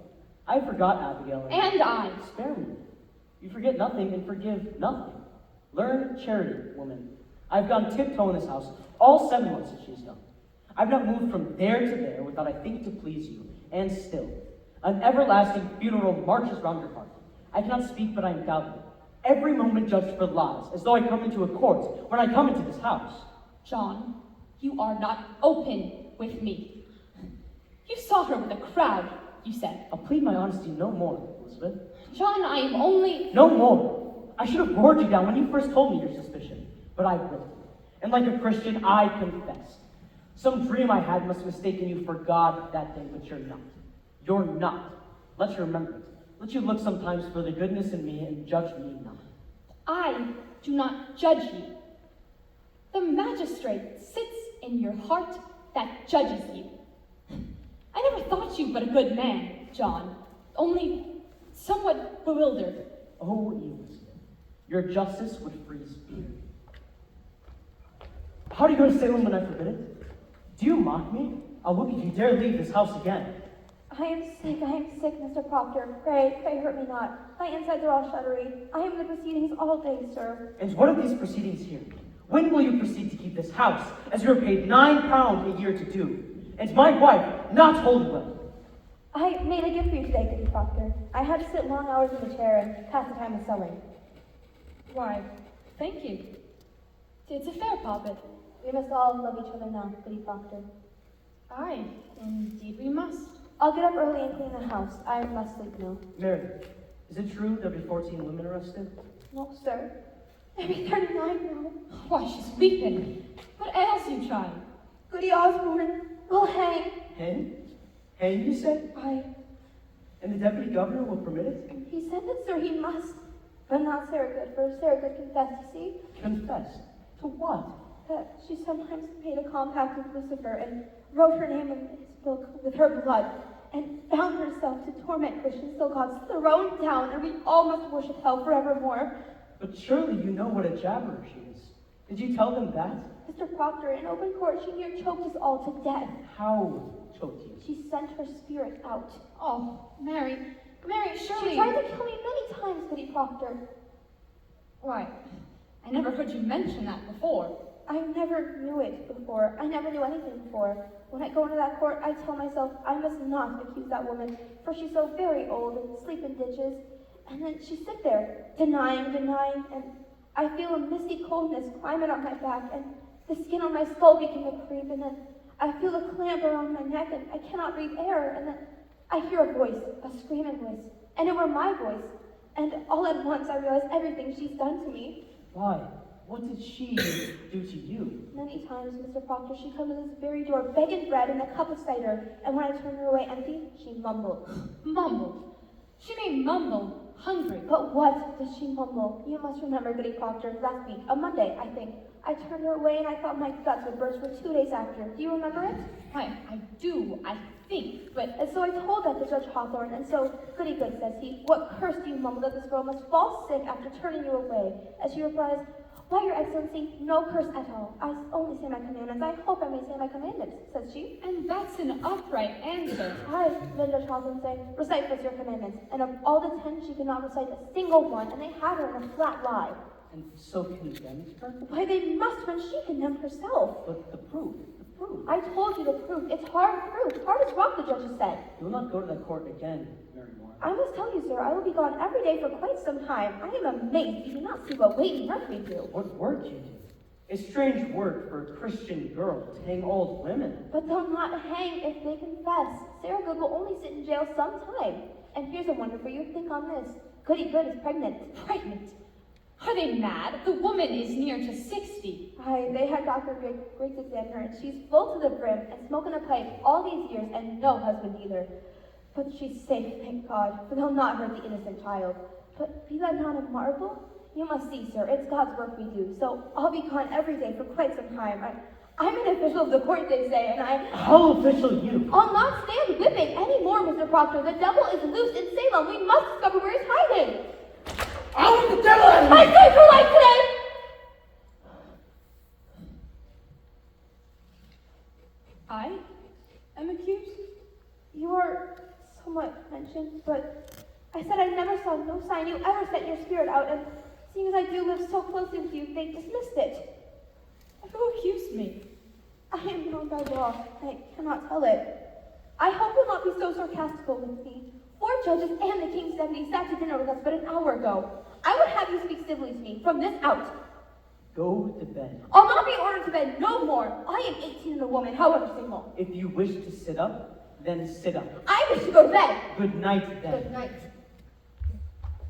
I forgot Abigail. And I. Spare me. You forget nothing and forgive nothing. Learn charity, woman. I've gone tiptoe in this house all 7 months that she's gone. I've not moved from there to there without I think to please you, and still, an everlasting funeral marches round your heart. I cannot speak, but I am doubting. Every moment judged for lies, as though I come into a court when I come into this house. John, You are not open with me. You saw her with a crowd, you said. I'll plead my honesty no more, Elizabeth. John, I am only... No more. I should have roared you down when you first told me your suspicion, but I wouldn't. And like a Christian, I confessed. Some dream I had must have mistaken you for God that day, but you're not. You're not. Let you remember it. Let you look sometimes for the goodness in me and judge me not. I do not judge you. The magistrate sits in your heart that judges you. I never thought you but a good man, John, only somewhat bewildered. Oh, Elizabeth, your justice would freeze fear. How do you go to Salem when I forbid it? Do you mock me? I'll whoop you if you dare leave this house again. I am sick, Mr. Proctor. Pray hurt me not. My insides are all shuddery. I am in the proceedings all day, sir. And what of these proceedings here? When will you proceed to keep this house, as you are paid £9 a year to do, and my wife not hold well? I made a gift for you today, Goody Proctor. I had to sit long hours in the chair and pass the time with sewing. Why, thank you. It's a fair poppet. We must all love each other now, Goody Proctor. Aye, indeed we must. I'll get up early and clean the house. I must sleep now. Mary, is it true there'll be 14 women arrested? No, sir. There'll be 39 now. Why, she's weeping. What ails you, child? Goody Osborne will hang. Hang? Hang, you said? I... And the deputy governor will permit it? He said that, sir, he must. But not Sarah Good, for Sarah Good confessed, you see? Confess? To what? That she sometimes made a compact with Lucifer and wrote her name in his book with her blood and bound herself to torment Christians till God's thrown down and we all must worship hell forevermore. But surely you know what a jabberer she is. Did you tell them that? Mr. Proctor, in open court, she near choked us all to death. How choked you? She sent her spirit out. Oh, Mary, surely... She tried to kill me many times, Goody Proctor. Why, I never heard you mention that before. I never knew it before. I never knew anything before. When I go into that court, I tell myself I must not accuse that woman, for she's so very old and sleep in ditches. And then she sit there, denying, and I feel a misty coldness climbing up my back, and the skin on my skull begin to creep, and then I feel a clamp around my neck, and I cannot breathe air, and then I hear a voice, a screaming voice, and it were my voice. And all at once I realize everything she's done to me. Why? What did she do to you? Many times, Mr. Proctor, she come to this very door begging bread and a cup of cider, and when I turned her away empty, she mumbled. Mumbled? She may mumble, hungry. But what does she mumble? You must remember, Goody Proctor, last week, a Monday, I think. I turned her away and I thought my guts would burst for 2 days after. Do you remember it? I do, I think, but... And so I told that to Judge Hawthorne, and so, Goody Good, says he, what curse do you mumble that this girl must fall sick after turning you away? As she replies, why, Your Excellency, no curse at all. I only say my commandments. I hope I may say my commandments, says she. And that's an upright answer. I, then Judge Hawthorne say, recite first your commandments. And of all the 10, she could not recite a single one, and they had her in a flat lie. And so condemned her? Why, they must when she condemned herself. But the proof. I told you the proof. It's hard proof. Hard as rock, the judges said. You will not go to that court again, Mary Moore. I must tell you, sir, I will be gone every day for quite some time. I am amazed you do not see what weighty work we do. What work you do? A strange work for a Christian girl to hang old women. But they'll not hang if they confess. Sarah Good will only sit in jail some time. And here's a wonder for you. Think on this. Goody Good is pregnant. Pregnant? Are they mad? The woman is near to 60. Aye, they had Dr. Griggs examine her, and she's full to the brim and smoking a pipe all these years, and no husband either. But she's safe, thank God, for they'll not hurt the innocent child. But be that not a marvel? You must see, sir, it's God's work we do, so I'll be gone every day for quite some time. I'm an official of the court, they say, and How official you? I'll not stand whipping any more, Mr. Proctor. The devil is loose in Salem. We must discover where he's hiding. I want the devil out of I me! saved her life today! I am accused? You are somewhat mentioned, but I said I never saw no sign you ever sent your spirit out, and seeing as I do live so closely with you, they dismissed it. Who accused me? I am known by law. I cannot tell it. I hope you'll not be so sarcastical with me. 4 judges and the king's deputy sat to dinner with us but an hour ago. I would have you speak civilly to me from this out. Go to bed. I'll not be ordered to bed no more. I am 18 and a woman, however single. If you wish to sit up, then sit up. I wish to go to bed. Good night, then. Good night.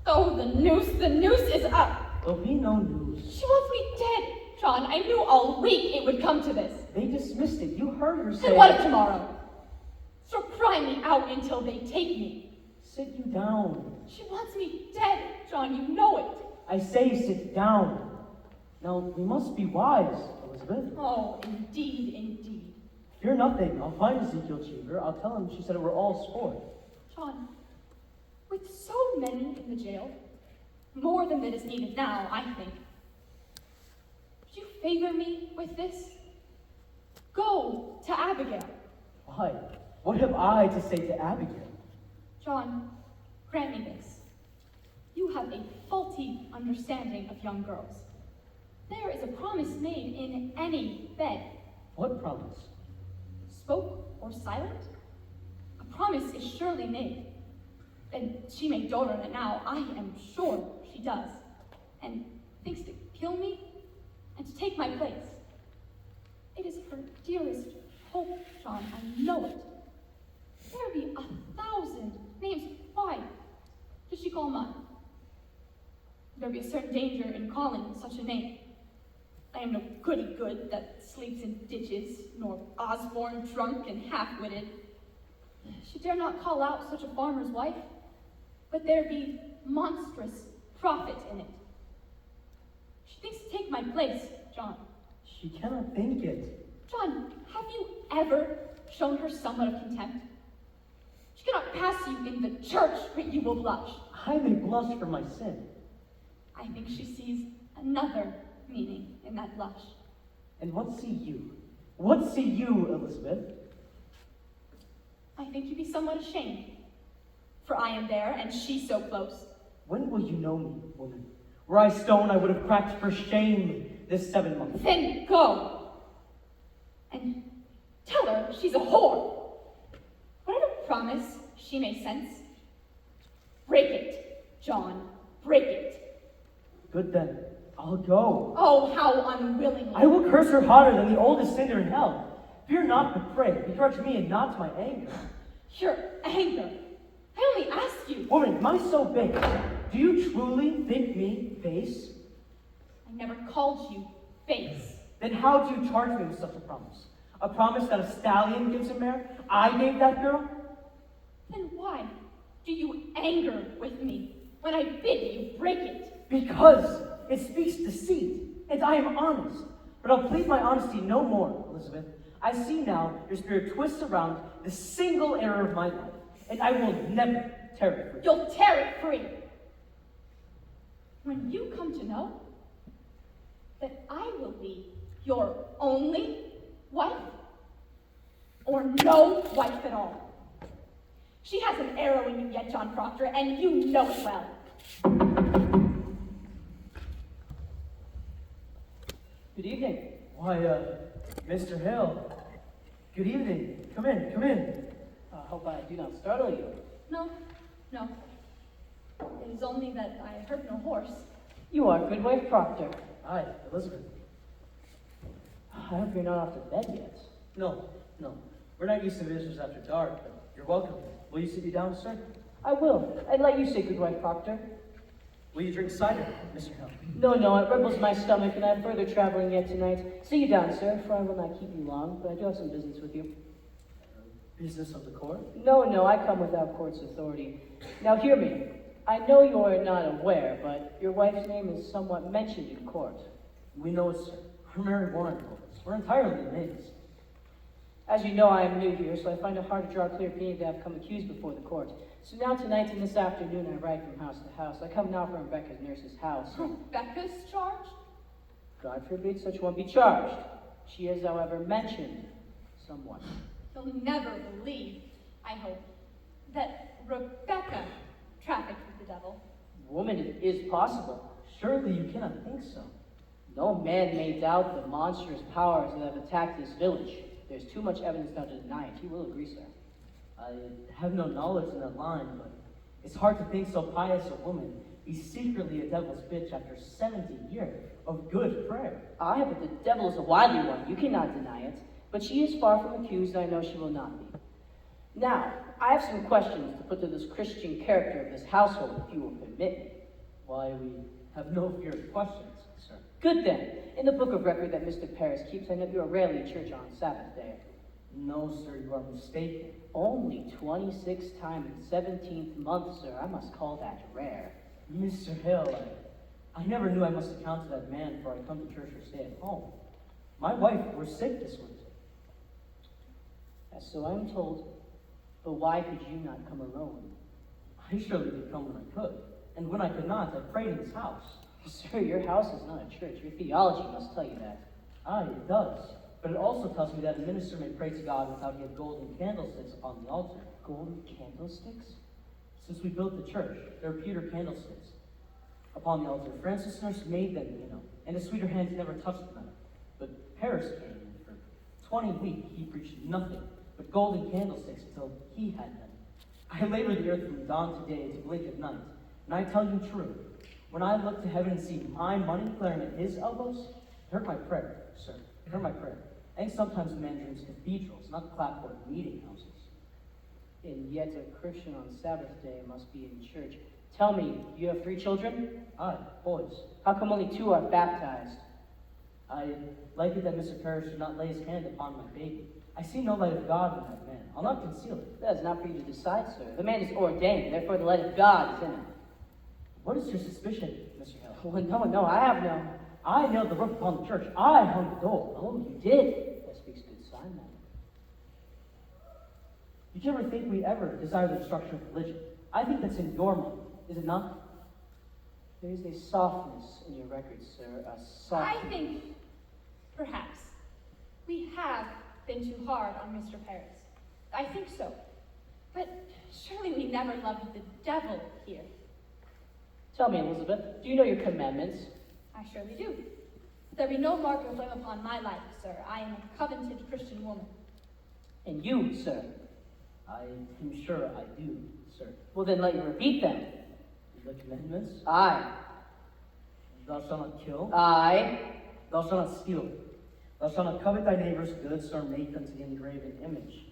Oh, the noose is up. There'll be no news. She wants me dead. John, I knew all week it would come to this. They dismissed it. You heard her say. And what of tomorrow? She'll pry me out until they take me. Sit you down. She wants me dead, John, you know it. I say sit down. Now, we must be wise, Elizabeth. Oh, indeed, indeed. Fear nothing. I'll find Ezekiel Cheever. I'll tell him she said we're all sport. John, with so many in the jail, more than that is needed now, I think. Would you favor me with this? Go to Abigail. Why? What have I to say to Abigail? John, grant me this. You have a faulty understanding of young girls. There is a promise made in any bed. What promise? Spoke or silent? A promise is surely made. And she may dote on it now, I am sure she does. And thinks to kill me and to take my place. It is her dearest hope, John, I know it. There be 1,000 names. Why does she call mine? There be a certain danger in calling such a name. I am no goody-good that sleeps in ditches, nor Osborne drunk and half-witted. She dare not call out such a farmer's wife, but there be monstrous profit in it. She thinks to take my place, John. She cannot think it. John, have you ever shown her somewhat of contempt? She cannot pass you in the church, but you will blush. I may blush for my sin. I think she sees another meaning in that blush. And what see you? What see you, Elizabeth? I think you be somewhat ashamed, for I am there and she so close. When will you know me, woman? Were I stone, I would have cracked for shame this 7 months. Then go and tell her she's a whore. Whatever promise she may sense, break it, John, break it. Good then, I'll go. Oh, how unwillingly. I will curse her hotter than the oldest sinner in hell. Fear not, but pray. Begrudge me and not my anger. Your anger? I only ask you. Woman, am I so base? Do you truly think me base? I never called you base. Then how do you charge me with such a promise? A promise that a stallion gives a mare? I gave that girl? Then why do you anger with me when I bid you break it? Because it speaks deceit, and I am honest. But I'll plead my honesty no more, Elizabeth. I see now your spirit twists around the single error of my life, and I will never tear it free. You'll tear it free. When you come to know that I will be your only wife, or no wife at all. She has an arrow in you yet, John Proctor, and you know it well. Good evening. Why, Mr. Hill. Good evening. Come in, come in. I hope I do not startle you. No. It is only that I heard no horse. You are Goodwife Proctor. Hi, Elizabeth. I hope you're not off to bed yet. No. We're not used to visitors after dark, but you're welcome. Will you sit you down, sir? I will. I'd let you say Goodwife Proctor. Will you drink cider, Mr. Hill? No, it rebels my stomach, and I have further traveling yet tonight. Sit you down, sir, for I will not keep you long, but I do have some business with you. Business of the court? No, I come without court's authority. Now hear me. I know you are not aware, but your wife's name is somewhat mentioned in court. We know it, sir. Our Mary Warren told us. We're entirely amazed. As you know, I am new here, so I find it hard to draw a clear opinion to have come accused before the court. So now tonight and this afternoon I ride from house to house. I come now from Rebecca's nurse's house. Rebecca's charged? God forbid such one be charged. She is, however, mentioned somewhat. You'll never believe, I hope, that Rebecca trafficked with the devil. Woman, it is possible. Surely you cannot think so. No man may doubt the monstrous powers that have attacked this village. There's too much evidence now to deny it. You will agree, sir. I have no knowledge in that line, but it's hard to think so pious a woman He's secretly a devil's bitch after 70 years of good prayer. Aye, but the devil is a wily one. You cannot deny it. But she is far from accused, and I know she will not be. Now, I have some questions to put to this Christian character of this household, if you will permit me. Why, we have no fear of questions, sir. Good then. In the book of record that Mr. Paris keeps, I know you are rarely at church on Sabbath day. No, sir, you are mistaken. Only 26 times in the 17th month, sir. I must call that rare. Mr. Hill, I never knew I must account to that man for I come to church or stay at home. My wife were sick this winter. So I'm told. But why could you not come alone? I surely did come when I could, and when I could not, I prayed in his house. Sir, your house is not a church. Your theology must tell you that. Aye, it does. But it also tells me that a minister may pray to God without he have golden candlesticks upon the altar. Golden candlesticks? Since we built the church, there are pewter candlesticks upon the altar. Francis Nurse made them, and his sweeter hands never touched them. But Paris came, and for 20 weeks he preached nothing but golden candlesticks until he had them. I labored the earth from dawn to day to blink of night, and I tell you true, when I look to heaven and see my money glaring at his elbows, it hurt my prayer, sir. It hurt my prayer. I think sometimes a man dreams cathedrals, not clapboard meeting houses. And yet a Christian on Sabbath day must be in church. Tell me, you have 3 children? Aye, boys. How come only 2 are baptized? I like it that Mr. Paris should not lay his hand upon my baby. I see no light of God in that man. I'll not conceal it. That is not for you to decide, sir. The man is ordained, therefore the light of God is in him. What is your suspicion, Mr. Hill? Well, no, I have no. I nailed the roof upon the church. I hung the door. Oh, you did? That speaks good sign, then. Did you ever think we ever desire the destruction of religion? I think that's in your mind, is it not? There is a softness in your records, sir, a softness. I think, perhaps, we have been too hard on Mr. Paris. I think so. But surely we never loved the devil here. Tell me, Elizabeth, do you know your commandments? I surely do. There be no mark of blame upon my life, sir. I am a covenanted Christian woman. And you, sir? I am sure I do, sir. Well, then let you repeat them. The commandments? Aye. Thou shalt not kill. Aye. Thou shalt not steal. Thou shalt not covet thy neighbor's goods, nor make unto the engraven image.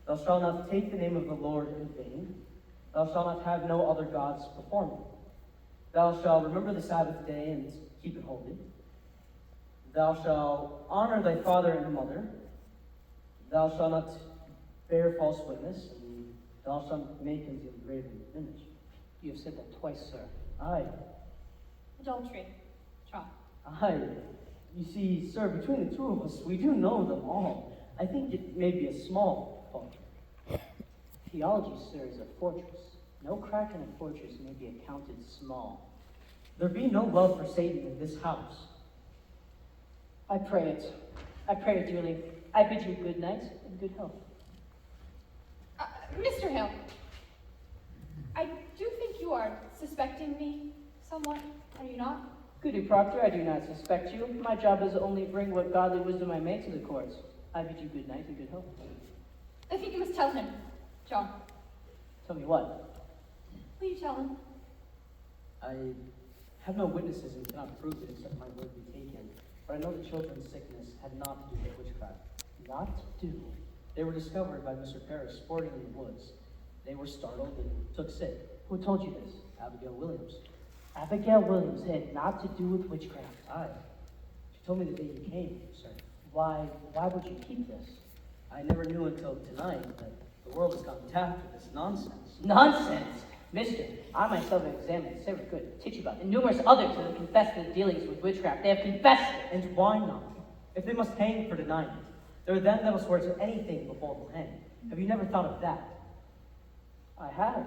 Thou shalt not take the name of the Lord in vain. Thou shalt not have no other gods before me. Thou shalt remember the Sabbath day and keep it holy. Thou shalt honor thy father and mother. Thou shalt not bear false witness, and thou shalt not make unto the engraven image. You have said that twice, sir. Aye. Adultery. John. Aye. You see, sir, between the 2 of us, we do know them all. I think it may be a small fault. Theology, sir, is a fortress. No crack in a fortress may be accounted small. There be no love for Satan in this house. I pray it. I pray it dearly. I bid you good night and good health. Mr. Hill, I do think you are suspecting me somewhat, are you not? Goody Proctor, I do not suspect you. My job is to only bring what godly wisdom I may to the courts. I bid you good night and good health. I think you must tell him, John. Tell me what? Will you tell him? I have no witnesses and cannot prove it except my word be taken. But I know the children's sickness had not to do with witchcraft. Not to do. They were discovered by Mr. Paris sporting in the woods. They were startled and took sick. Who told you this? Abigail Williams. Abigail Williams had not to do with witchcraft. Aye. She told me the day you came, sir. Why would you keep this? I never knew until tonight that the world has gone daft with this nonsense. Nonsense! Mister, I myself have examined Sarah Good, Tituba, and numerous others who have confessed their dealings with witchcraft. They have confessed it! And why not? If they must hang for denying it, there are them that will swear to anything before they'll hang. Have you never thought of that? I have.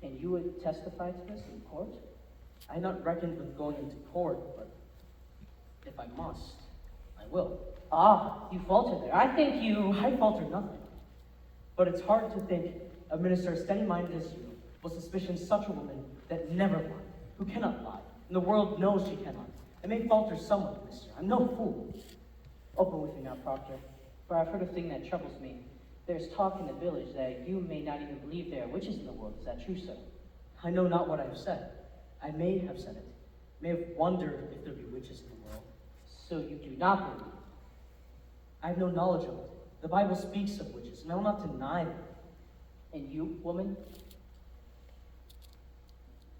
And you would testify to this in court? I had not reckoned with going into court, but if I must, I will. Ah, you falter there. I think you... I falter nothing. But it's hard to think a minister as steady-minded as you will suspicion such a woman that never lied, who cannot lie, and the world knows she cannot. I may falter somewhat, mister. I'm no fool. Open with me now, Proctor, for I've heard a thing that troubles me. There's talk in the village that you may not even believe there are witches in the world. Is that true, sir? I know not what I have said. I may have said it. May have wondered if there be witches in the world. So you do not believe? I have no knowledge of it. The Bible speaks of witches, and I will not deny them. And you, woman?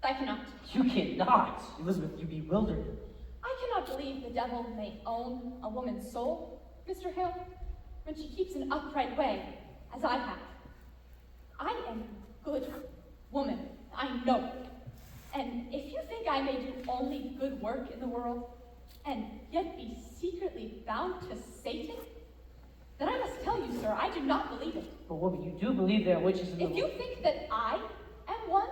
I cannot. You cannot! Elizabeth, you bewildered me. I cannot believe the devil may own a woman's soul, Mr. Hale, when she keeps an upright way, as I have. I am a good woman. I know it. And if you think I may do only good work in the world, and yet be secretly bound to Satan, then I must tell you, sir, I do not believe it. But woman, you do believe there are witches in the If world? you think that I am one,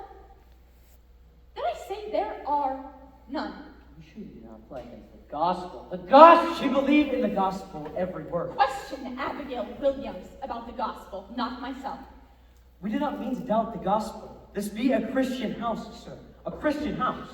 then I say there are none. You sure you do not play against the gospel? The gospel! She believed in the gospel, every word. Question Abigail Williams about the gospel, not myself. We do not mean to doubt the gospel. This be a Christian house, sir. A Christian house.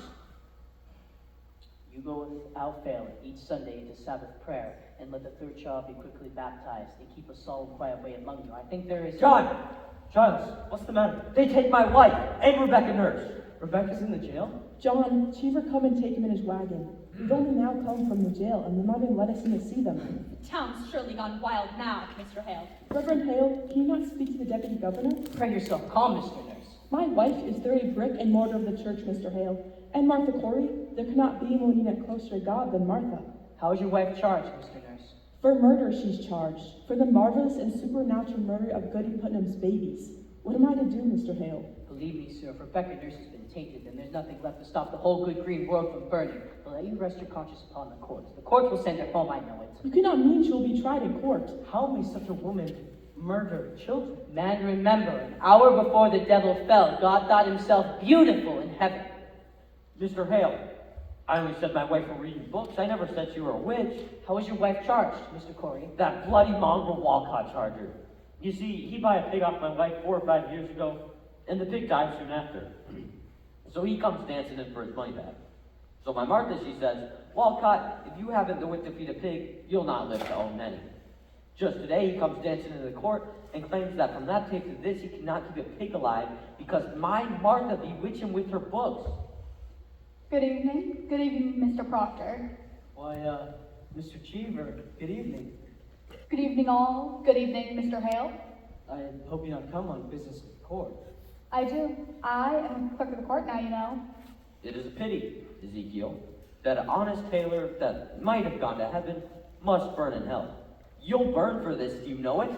You go without fail each Sunday into Sabbath prayer, and let the third child be quickly baptized, and keep a solemn, quiet way among you. I think there is... John! Giles, what's the matter? They take my wife and Rebecca Nurse. Rebecca's in the jail? John, Cheever come and take him in his wagon. We've only now come from the jail, and they're not even let us in to see them. The town's surely gone wild now, Mr. Hale. Reverend Hale, can you not speak to the deputy governor? Pray yourself calm, Mr. Nurse. My wife is the very brick and mortar of the church, Mr. Hale. And Martha Corey, there cannot be one yet closer to God than Martha. How is your wife charged, Mr. Nurse? For murder she's charged, for the marvelous and supernatural murder of Goody Putnam's babies. What am I to do, Mr. Hale? Believe me, sir, if Rebecca Nurse has been tainted, then there's nothing left to stop the whole good green world from burning. But let you rest your conscience upon the courts. The courts will send her home, I know it. You cannot mean she will be tried in court. How may such a woman murder children? Man, remember, an hour before the devil fell, God thought himself beautiful in heaven. Mr. Hale, I only said my wife were reading books. I never said she were a witch. How was your wife charged, Mr. Corey? That bloody mongrel Walcott charged her. You see, he bought a pig off my wife 4 or 5 years ago, and the pig died soon after. So he comes dancing in for his money back. So my Martha, she says, Walcott, if you haven't the wit to feed a pig, you'll not live to own many. Just today, he comes dancing into the court and claims that from that pig to this, he cannot keep a pig alive because my Martha bewitched him with her books. Good evening. Good evening, Mr. Proctor. Why, Mr. Cheever, good evening. Good evening, all. Good evening, Mr. Hale. I hope you not come on business of the court. I do. I am a clerk of the court now, you know. It is a pity, Ezekiel, that an honest tailor that might have gone to heaven must burn in hell. You'll burn for this, do you know it?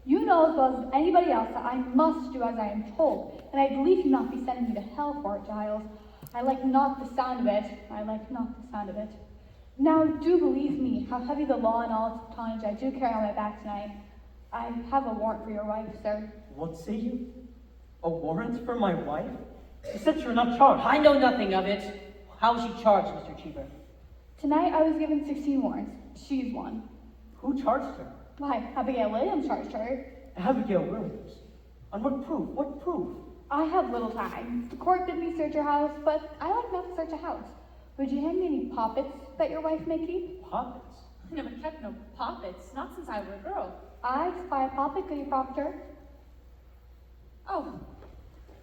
You know as well as anybody else that I must do as I am told, and I believe you not be sending me to hell for it, Giles. I like not the sound of it. I like not the sound of it. Now, do believe me, how heavy the law and all its tonnage I do carry on my back tonight. I have a warrant for your wife, sir. What say you? A warrant for my wife? You said you're not charged. I know nothing of it. How was she charged, Mr. Cheever? Tonight I was given 16 warrants. She's one. Who charged her? Why, Abigail Williams charged her. Abigail Williams. On what proof? What proof? I have little time. The court bid me search your house, but I like not to search a house. Would you hand me any poppets that your wife may keep? Poppets? I never kept no poppets, not since I were a girl. I spy a poppet, Goody Proctor. Oh,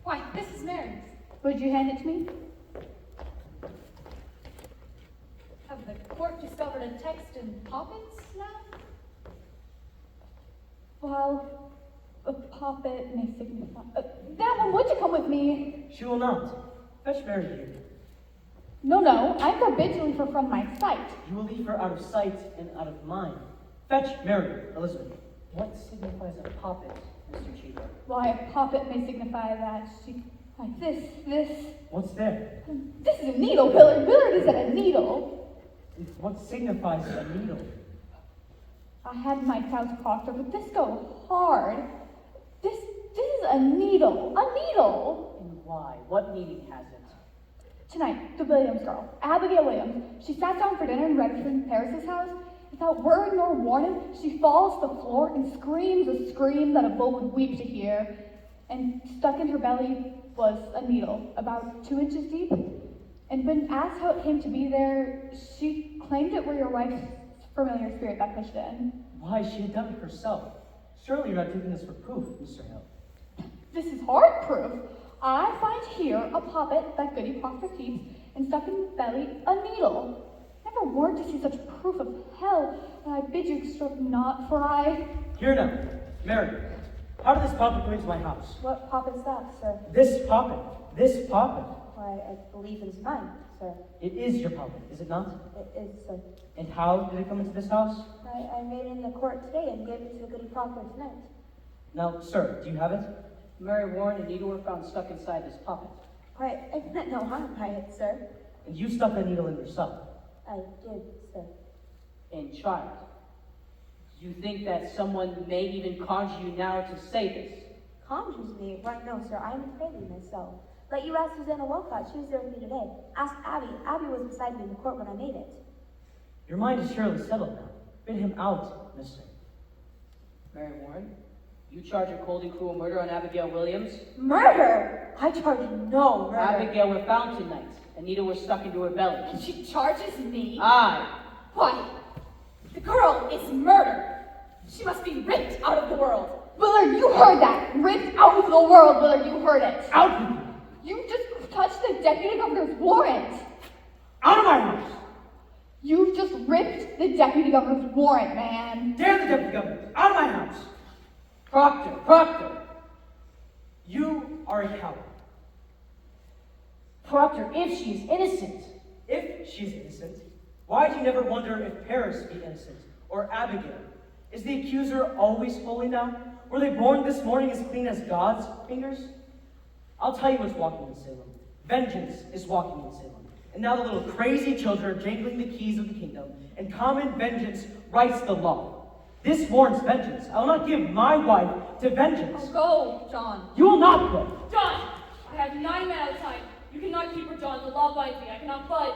why, this is Mary's. Would you hand it to me? Have the court discovered a text in poppets now? Well, a poppet may signify. That one, would you come with me? She will not. Fetch Mary here. No, I forbid to leave her from my sight. You will leave her out of sight and out of mind. Fetch Mary, Elizabeth. What signifies a poppet, Mr. Cheever? Why, a poppet may signify that she. Like this. What's there? This is a needle, Willard. Willard is at a needle. What signifies a needle? I had my doubts, Proctor, but this go hard. This is a needle. A needle. And why? What meaning has it? Tonight, the Williams girl, Abigail Williams, she sat down for dinner in Reverend Paris's house. Without word nor warning, she falls to the floor and screams a scream that a bull would weep to hear. And stuck in her belly was a needle, about 2 inches deep. And when asked how it came to be there, she claimed it were your wife's familiar spirit that pushed it in. Why, she had done it herself. Surely you're not taking this for proof, Mr. Hill. This is hard proof. I find here a poppet that Goody Proctor keeps, and stuck in his belly a needle. Never warned to see such proof of hell, and I bid you extort not, for I... Here now, Mary, how did this poppet go into my house? What poppet's that, sir? This poppet. Why, I believe it is mine, sir. It is your poppet, is it not? It is, sir. And how did it come into this house? I made it in the court today and gave it to Goody Proctor tonight. Now, sir, do you have it? Mary Warren and needle were found stuck inside this poppet. Why, I meant no harm by it, sir. And you stuck the needle in yourself. I did, sir. And child, you think that someone may even conjure you now to say this? Conjures me? Why, no, sir. I am afraid myself. Let you ask Susanna Walcott. She was there with me today. Ask Abby. Abby was beside me in the court when I made it. Your mind is surely settled now. Bid him out, mister. Mary Warren, you charge a cold and cruel murder on Abigail Williams? Murder? I charge no murder. Abigail were found tonight. A needle was stuck into her belly. And she charges me? Aye. Why, the girl is murdered. She must be ripped out of the world. Willard, you heard that. Ripped out of the world, Willard. You heard it. Out with you! You just touched the deputy governor's warrant. Out of my house! You just ripped the deputy governor's warrant, man. Dare the deputy governor! Out of my house! Proctor! You are a coward. Proctor, if she is innocent. If she's innocent, why do you never wonder if Paris be innocent, or Abigail? Is the accuser always holy now? Were they born this morning as clean as God's fingers? I'll tell you what's walking in Salem. Vengeance is walking in Salem. And now the little crazy children are jangling the keys of the kingdom, and common vengeance writes the law. This warrants vengeance. I will not give my wife to vengeance. Oh, go, John. You will not go. John, I have 9 men outside. You cannot keep her, John. The law binds me. I cannot budge.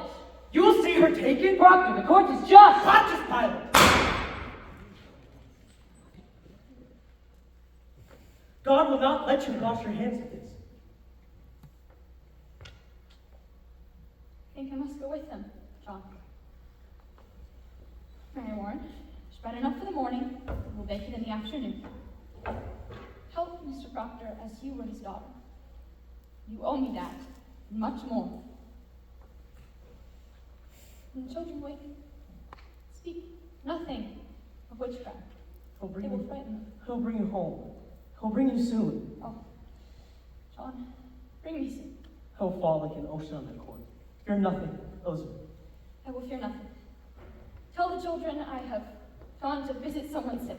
You will see her taken. Proctor, the court is just. Pontius Pilate. God will not let you wash your hands of this. I think I must go with him, John. Mary Warren, spread enough for the morning. We'll bake it in the afternoon. Help Mr. Proctor as you were his daughter. You owe me that, and much more. When the children wake, speak nothing of witchcraft. He'll They bring will you. frighten them. He'll bring you home. He'll bring you soon. Oh, John, bring me soon. He'll fall like an ocean on the court. Fear nothing, Elizabeth. I will fear nothing. Tell the children I have gone to visit someone sick.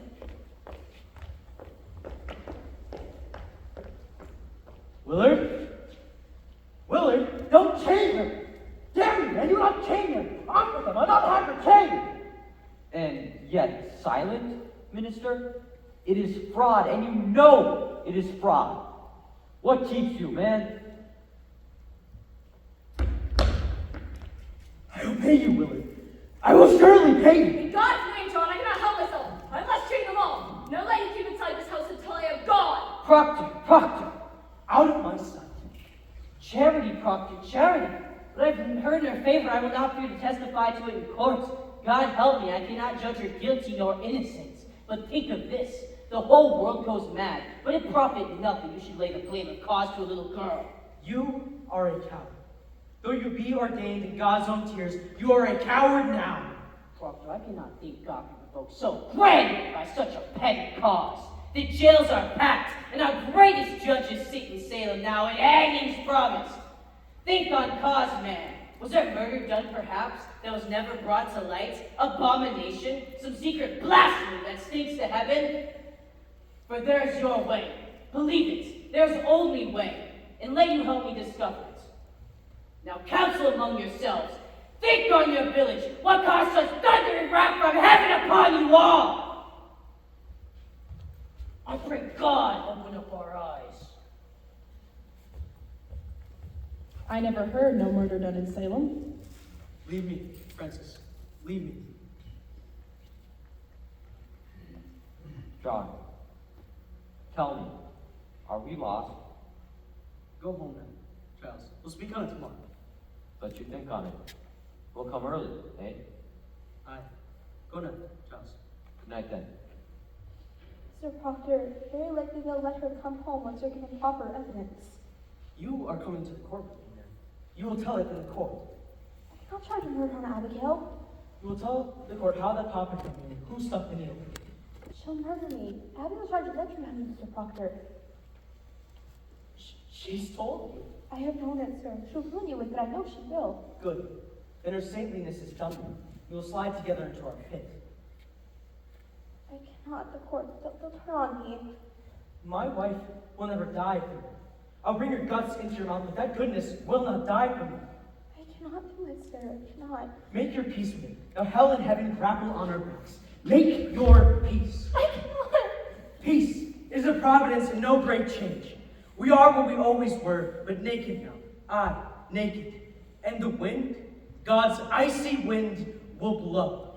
Willard? Willard, don't chain him! Damn you, man, you not chain him! I'm with him, I'm not hard to chain! And yet silent, minister? It is fraud, and you know it is fraud. What keeps you, man? I will pay you, Willard. I will surely pay you! In God's name, John, I cannot help myself. I must chain them all. Now let you keep inside this house until I am gone. Proctor! Out of my sight. Charity, Proctor, charity. But I've heard in her favor, I will not fear to testify to it in court. God help me, I cannot judge her guilty nor innocent. But think of this. The whole world goes mad, but it profit nothing. You should lay the blame of cause to a little girl. You are a coward. Though you be ordained in God's own tears, you are a coward now. Proctor, I cannot think God can provoke so great by such a petty cause. The jails are packed, and our greatest judges sit in Salem now, and hangings promised. Think on cause, man. Was there murder done, perhaps, that was never brought to light? Abomination? Some secret blasphemy that stinks to heaven? For there's your way. Believe it, there's only way, and let you help me discover it. Now counsel among yourselves. Think on your village. What caused such thundering wrath from heaven upon you all? I pray God open up our eyes. I never heard no murder done in Salem. Leave me, Francis. Leave me. John, tell me, are we lost? Go home now, Charles. We'll speak on it tomorrow. Let you think on it. We'll come early, eh? Aye. Go now, Charles. Good night then. Sir Proctor, very likely they'll let her come home once they're given proper evidence. You are coming to the court with me now. You will tell it in the court. I cannot try to murder on Abigail. You will tell the court how that papa came in and who stuck the needle. She'll murder me. Abigail tried to reprimand me, Mr. Proctor. She's told you. I have known it, sir. She'll ruin you with it. I know she will. Good. Then her saintliness is done. We will slide together into our pit. I cannot. The court. They'll turn on me. My wife will never die from me. I'll bring your guts into your mouth, but that goodness will not die from me. I cannot do it, sir. I cannot. Make your peace with it. Now hell and heaven grapple on our backs. Make your peace. I cannot. Peace is a providence and no great change. We are what we always were, but naked now. Naked. And the wind, God's icy wind, will blow.